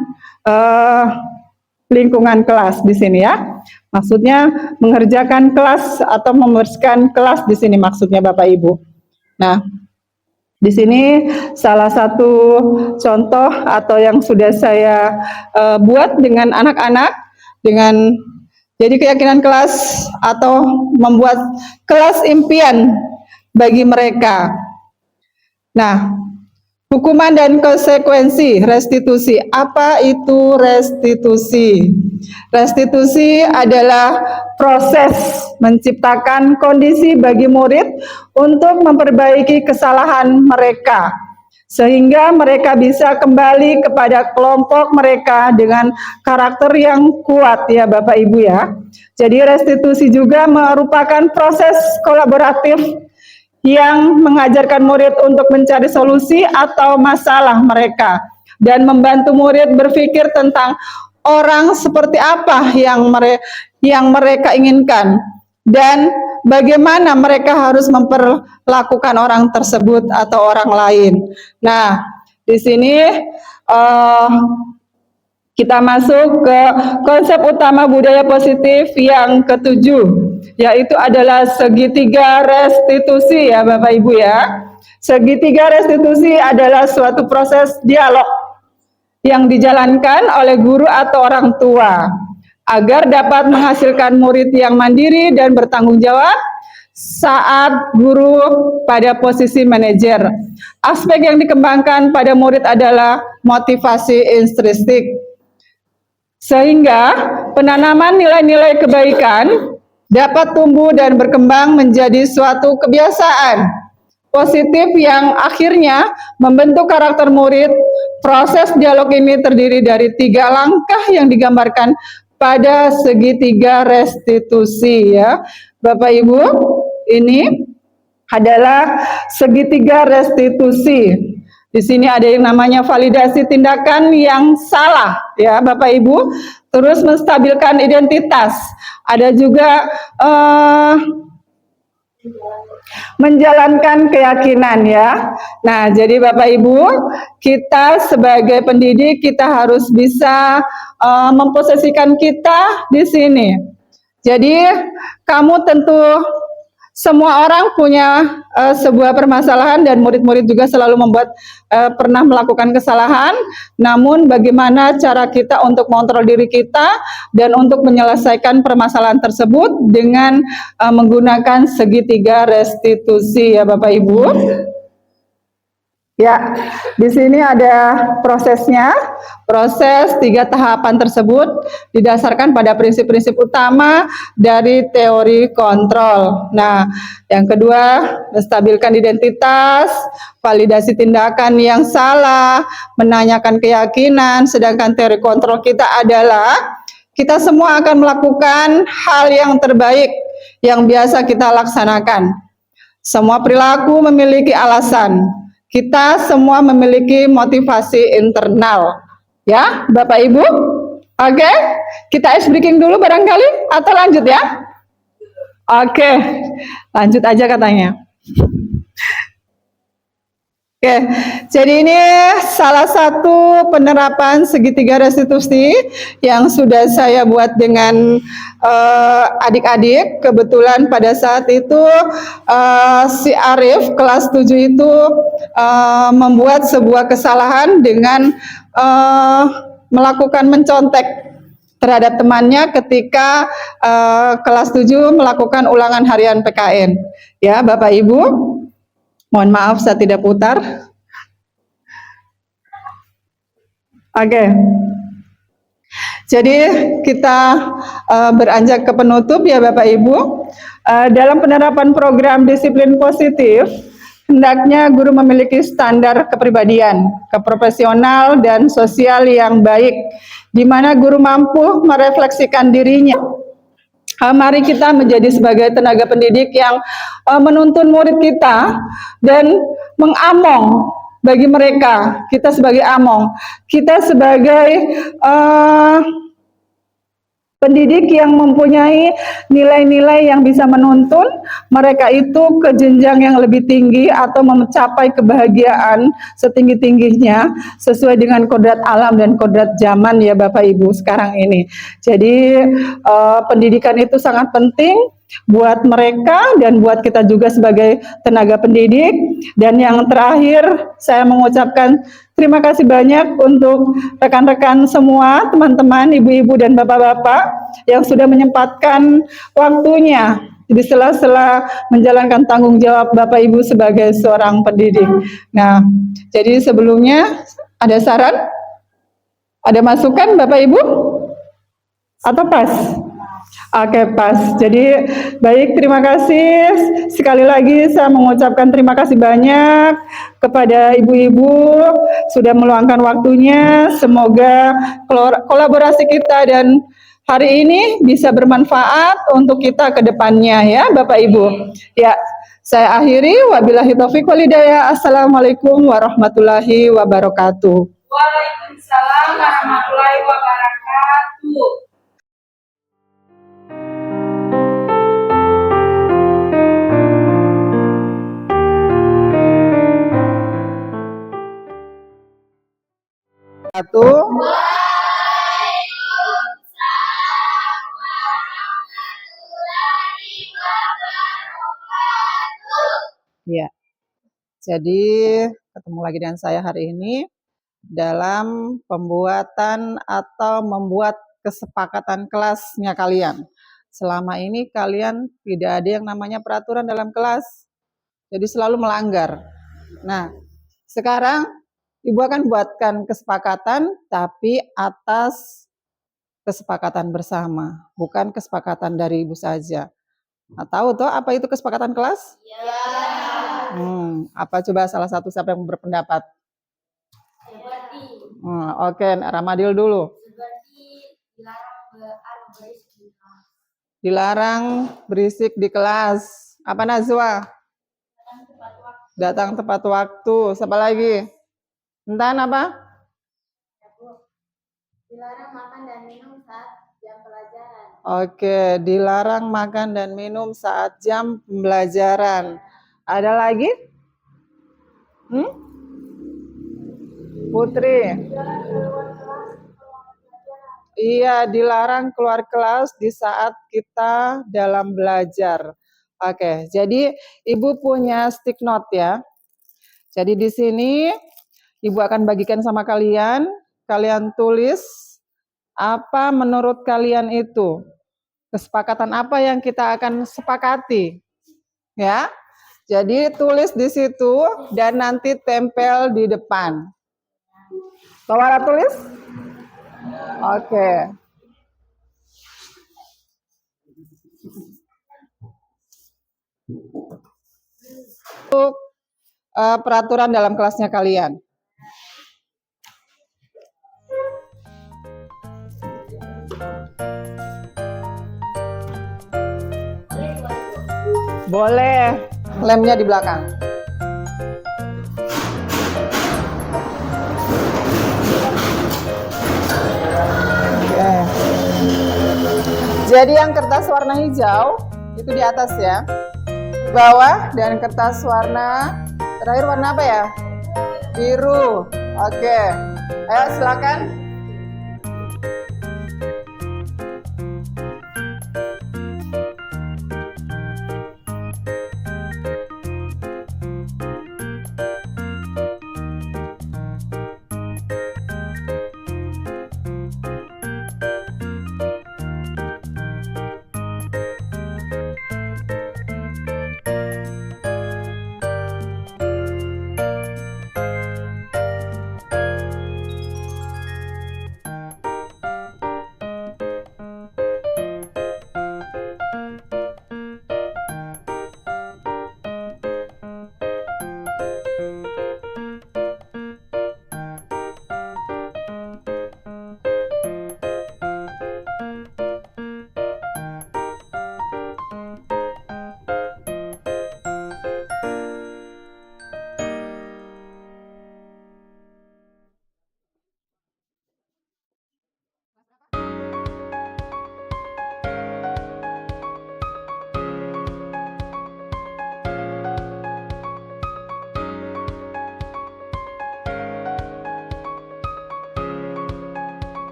lingkungan kelas di sini ya. Maksudnya mengerjakan kelas atau membersihkan kelas di sini maksudnya Bapak Ibu. Nah, di sini salah satu contoh atau yang sudah saya buat dengan anak-anak dengan jadi keyakinan kelas atau membuat kelas impian bagi mereka. Nah, hukuman dan konsekuensi restitusi. Apa itu restitusi? Restitusi adalah proses menciptakan kondisi bagi murid untuk memperbaiki kesalahan mereka, sehingga mereka bisa kembali kepada kelompok mereka dengan karakter yang kuat ya Bapak Ibu ya. Jadi restitusi juga merupakan proses kolaboratif yang mengajarkan murid untuk mencari solusi atau masalah mereka dan membantu murid berpikir tentang orang seperti apa yang mereka inginkan dan bagaimana mereka harus memperlakukan orang tersebut atau orang lain. Nah, di sini kita masuk ke konsep utama budaya positif yang ketujuh, yaitu adalah segitiga restitusi ya Bapak Ibu ya. Segitiga restitusi adalah suatu proses dialog yang dijalankan oleh guru atau orang tua agar dapat menghasilkan murid yang mandiri dan bertanggung jawab saat guru pada posisi manajer. Aspek yang dikembangkan pada murid adalah motivasi intrinsik, sehingga penanaman nilai-nilai kebaikan dapat tumbuh dan berkembang menjadi suatu kebiasaan positif yang akhirnya membentuk karakter murid. Proses dialog ini terdiri dari 3 langkah yang digambarkan pada segitiga restitusi ya. Bapak Ibu, ini adalah segitiga restitusi. Di sini ada yang namanya validasi tindakan yang salah ya Bapak Ibu, terus menstabilkan identitas. Ada juga menjalankan keyakinan ya. Nah, jadi Bapak Ibu, kita sebagai pendidik kita harus bisa memposisikan kita di sini. Jadi kamu tentu semua orang punya sebuah permasalahan dan murid-murid juga selalu pernah melakukan kesalahan. Namun bagaimana cara kita untuk mengontrol diri kita dan untuk menyelesaikan permasalahan tersebut dengan menggunakan segitiga restitusi ya Bapak Ibu. Ya, di sini ada prosesnya. Proses 3 tahapan tersebut didasarkan pada prinsip-prinsip utama dari teori kontrol. Nah, yang kedua, menstabilkan identitas, validasi tindakan yang salah, menanyakan keyakinan, sedangkan teori kontrol kita adalah kita semua akan melakukan hal yang terbaik yang biasa kita laksanakan. Semua perilaku memiliki alasan. Kita semua memiliki motivasi internal. Ya, Bapak Ibu? Oke, kita ice breaking dulu barangkali atau lanjut ya? Oke, lanjut aja katanya. Oke, jadi ini salah satu penerapan segitiga restitusi yang sudah saya buat dengan adik-adik. Kebetulan pada saat itu si Arif kelas 7 itu membuat sebuah kesalahan dengan melakukan mencontek terhadap temannya ketika kelas 7 melakukan ulangan harian PKN. Ya, Bapak Ibu, mohon maaf saya tidak putar. Oke. Jadi kita beranjak ke penutup ya Bapak Ibu. Dalam penerapan program disiplin positif, hendaknya guru memiliki standar kepribadian, keprofesional dan sosial yang baik, di mana guru mampu merefleksikan dirinya. Mari kita menjadi sebagai tenaga pendidik yang menuntun murid kita dan mengamong bagi mereka. Kita sebagai among, kita sebagai pendidik yang mempunyai nilai-nilai yang bisa menuntun mereka itu ke jenjang yang lebih tinggi atau mencapai kebahagiaan setinggi-tingginya sesuai dengan kodrat alam dan kodrat zaman ya Bapak Ibu sekarang ini. Jadi pendidikan itu sangat penting buat mereka dan buat kita juga sebagai tenaga pendidik. Dan yang terakhir saya mengucapkan terima kasih banyak untuk rekan-rekan semua, teman-teman, ibu-ibu dan bapak-bapak yang sudah menyempatkan waktunya di sela-sela menjalankan tanggung jawab Bapak Ibu sebagai seorang pendidik. Nah, jadi sebelumnya ada saran? Ada masukan Bapak Ibu? Atau pas? Oke, pas. Jadi baik, terima kasih. Sekali lagi saya mengucapkan terima kasih banyak kepada ibu-ibu sudah meluangkan waktunya. Semoga kolaborasi kita dan hari ini bisa bermanfaat untuk kita ke depannya ya Bapak Ibu. Ya, saya akhiri. Wabillahi taufiq wal hidayah. Assalamualaikum warahmatullahi wabarakatuh. Waalaikumsalam warahmatullahi wabarakatuh. Satu. Ya, jadi ketemu lagi dengan saya hari ini dalam pembuatan atau membuat kesepakatan kelasnya kalian. Selama ini kalian tidak ada yang namanya peraturan dalam kelas, jadi selalu melanggar. Nah, sekarang Ibu akan buatkan kesepakatan, tapi atas kesepakatan bersama, bukan kesepakatan dari Ibu saja. Nah, tahu toh apa itu kesepakatan kelas? Ya. Apa coba salah satu siapa yang berpendapat? Oke, Ramadil dulu. Dilarang berisik di kelas. Apa Nazwa? Datang tepat waktu. Siapa lagi? Entan apa? Dilarang makan dan minum saat jam pelajaran. Oke, dilarang makan dan minum saat jam pembelajaran. Ada lagi? Putri? Iya, dilarang keluar kelas di saat kita dalam belajar. Oke, jadi Ibu punya stick note ya. Jadi di sini Ibu akan bagikan sama kalian, kalian tulis apa menurut kalian itu, kesepakatan apa yang kita akan sepakati, ya. Jadi tulis di situ dan nanti tempel di depan. Tawara tulis? Oke. Untuk peraturan dalam kelasnya kalian. Boleh, lemnya di belakang. Oke. Jadi yang kertas warna hijau itu di atas ya, bawah, dan kertas warna terakhir warna apa ya? Biru. Oke, ayo silakan.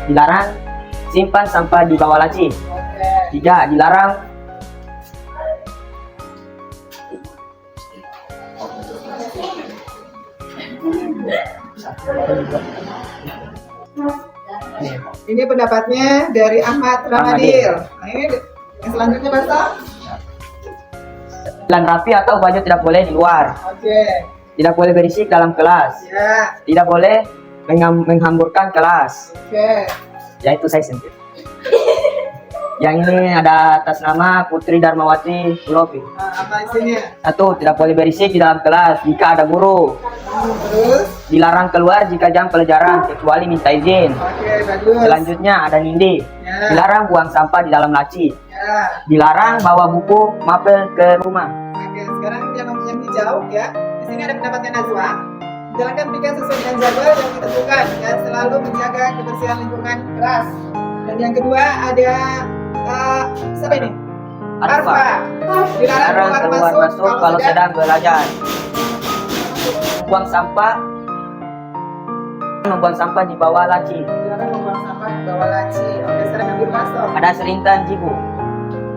dilarang simpan sampah di bawah laci. Oke. 3. Dilarang Ini pendapatnya dari Ahmad Ramadil. Nah, ini yang selanjutnya Basto. jalan rapi atau baju tidak boleh di luar. Oke. Tidak boleh berisik dalam kelas. Ya. Tidak boleh menghamburkan kelas. Oke. Yaitu saya sendiri. Yang ini ada atas nama Putri Darmawati Pulopi. Apa isinya? 1. Tidak boleh berisik di dalam kelas jika ada guru. Terus? Dilarang keluar jika jam pelajaran kecuali minta izin. Oke, bagus. Selanjutnya ada nindi. Ya. Dilarang buang sampah di dalam laci. Ya. Dilarang bawa buku mapel ke rumah. Oke, sekarang yang nomor hijau ya. Di sini ada pendapatnya Najwa. Jalankan pikiran sesuai dengan jadwal yang ditentukan dan selalu menjaga kebersihan lingkungan kelas. Dan yang kedua ada siapa ini? Arfa. Dilarang keluar masuk kalau sedang belajar. Membuang sampah di bawah laci. Dilarang membuang sampah di bawah laci. Oke, sekarang yang biru Basto. Ada serintan jibu.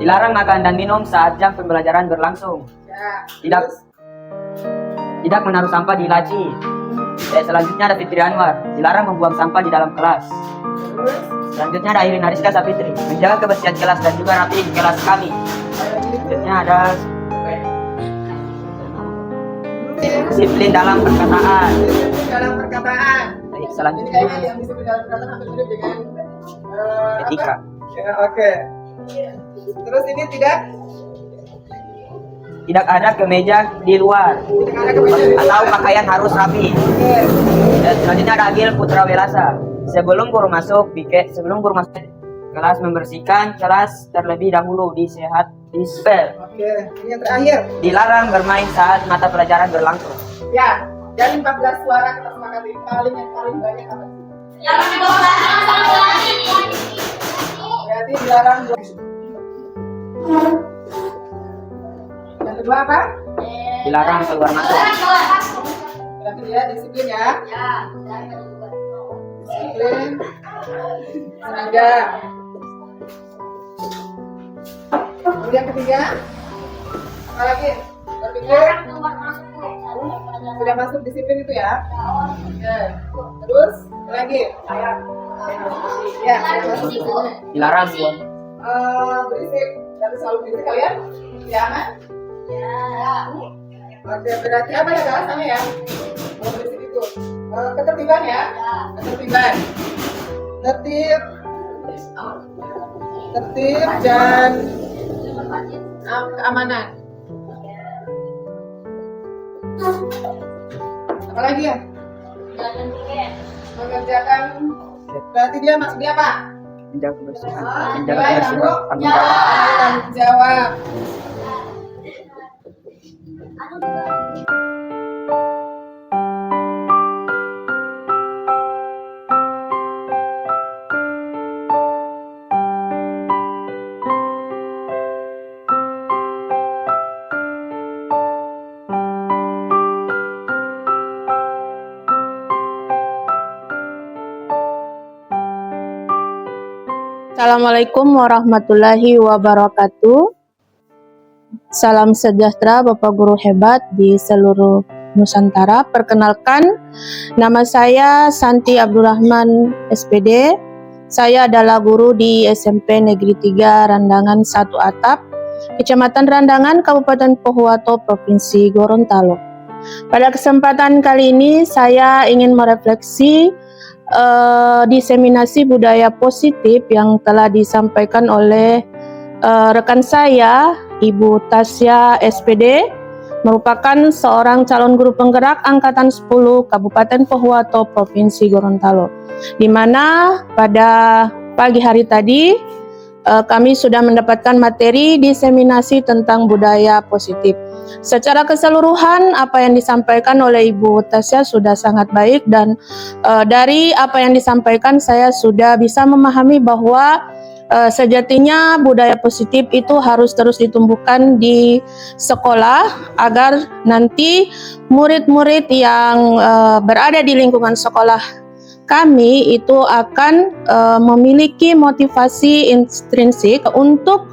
Dilarang makan dan minum saat jam pembelajaran berlangsung. Ya. Tidak menaruh sampah di laci. Selanjutnya ada Fitri Anwar. Dilarang membuang sampah di dalam kelas. Terus Selanjutnya ada Irin Ariska Sapitri. Menjaga kebersihan kelas dan juga rapi di kelas kami. Selanjutnya ada disiplin dalam perkataan. dalam perkataan. Baik, Jadi selanjutnya kayaknya yang disiplin dalam perkataan hampir mirip dengan etika. apa? Ya, oke. Terus ini Tidak ada kemeja di luar tidak ada kemeja. atau pakaian harus rapi. Oke. Dan selanjutnya ada Agil Putra Welasa. Sebelum guru masuk kelas, membersihkan kelas terlebih dahulu di dispel. Oke. Ini yang terakhir. Dilarang bermain saat mata pelajaran berlangsung. Ya. Dari 14 suara kita sepakati yang paling banyak apa sih? Berarti dilarang. Yang kedua apa? Dilarang keluar masuk. Berarti dia disiplin ya. Disiplin. Seragam. Lalu yang ketiga, apa lagi? Berpikir sudah masuk disiplin itu ya. Oke. Terus apa lagi? Ya, sudah masuk disiplin. Dilarang buang. Berisik, tapi selalu berisik kalian? Ya, aman? Oke, berarti apa ya bahasanya ya? Kalau berisik itu ketertiban ya? Ketertiban. Tertib dan keamanan. Apa lagi ya? Mengerjakan. Berarti dia masuk di apa? Menjaga kebersihan. Menjaga Nilai kebersihan. Tanggung jawab. tanggung jawab. Assalamualaikum warahmatullahi wabarakatuh. Salam sejahtera Bapak Guru hebat di seluruh Nusantara. Perkenalkan, nama saya Santi Abdurrahman SPD. Saya adalah guru di SMP Negeri 3 Randangan 1 Atap, Kecamatan Randangan, Kabupaten Pohuwato, Provinsi Gorontalo. Pada kesempatan kali ini saya ingin merefleksi diseminasi budaya positif yang telah disampaikan oleh rekan saya, Ibu Tasya SPD, merupakan seorang calon guru penggerak Angkatan 10 Kabupaten Pohuwato, Provinsi Gorontalo, di mana pada pagi hari tadi kami sudah mendapatkan materi diseminasi tentang budaya positif. Secara keseluruhan apa yang disampaikan oleh Ibu Tasya sudah sangat baik, dan dari apa yang disampaikan saya sudah bisa memahami bahwa sejatinya budaya positif itu harus terus ditumbuhkan di sekolah agar nanti murid-murid yang berada di lingkungan sekolah kami itu akan memiliki motivasi intrinsik untuk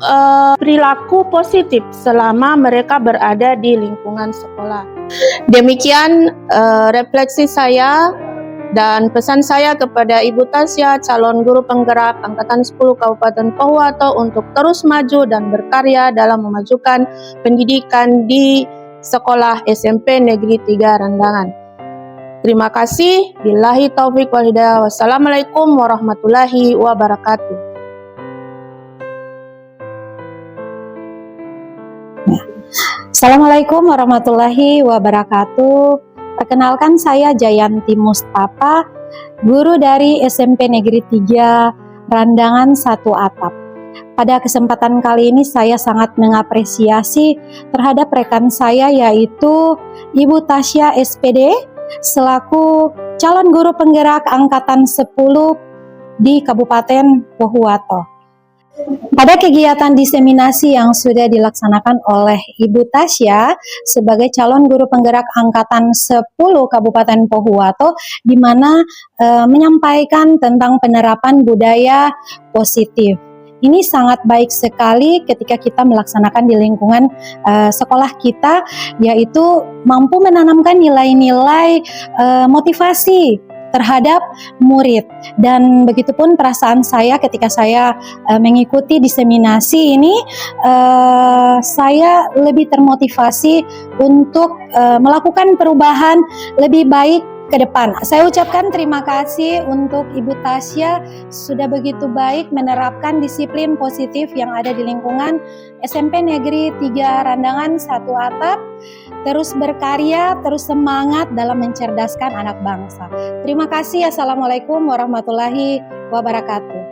perilaku positif selama mereka berada di lingkungan sekolah. Demikian refleksi saya dan pesan saya kepada Ibu Tasya, calon guru penggerak Angkatan 10 Kabupaten Pohuwato untuk terus maju dan berkarya dalam memajukan pendidikan di Sekolah SMP Negeri 3 Randangan. Terima kasih. Billahi taufik wal hidayah. Wassalamualaikum warahmatullahi wabarakatuh. Assalamualaikum warahmatullahi wabarakatuh. Perkenalkan, saya Jayanti Mustafa, guru dari SMP Negeri 3 Randangan 1 Atap. Pada kesempatan kali ini saya sangat mengapresiasi terhadap rekan saya, yaitu Ibu Tasya SPD selaku calon guru penggerak Angkatan 10 di Kabupaten Pohuwato. Pada kegiatan diseminasi yang sudah dilaksanakan oleh Ibu Tasya sebagai calon guru penggerak Angkatan 10 Kabupaten Pohuwato, di mana menyampaikan tentang penerapan budaya positif. Ini sangat baik sekali ketika kita melaksanakan di lingkungan sekolah kita, yaitu mampu menanamkan nilai-nilai motivasi terhadap murid. Dan begitupun perasaan saya ketika saya mengikuti diseminasi ini, saya lebih termotivasi untuk melakukan perubahan lebih baik ke depan. Saya ucapkan terima kasih untuk Ibu Tasya sudah begitu baik menerapkan disiplin positif yang ada di lingkungan SMP Negeri 3 Randangan 1 Atap. Terus berkarya, terus semangat dalam mencerdaskan anak bangsa. Terima kasih. Assalamualaikum warahmatullahi wabarakatuh.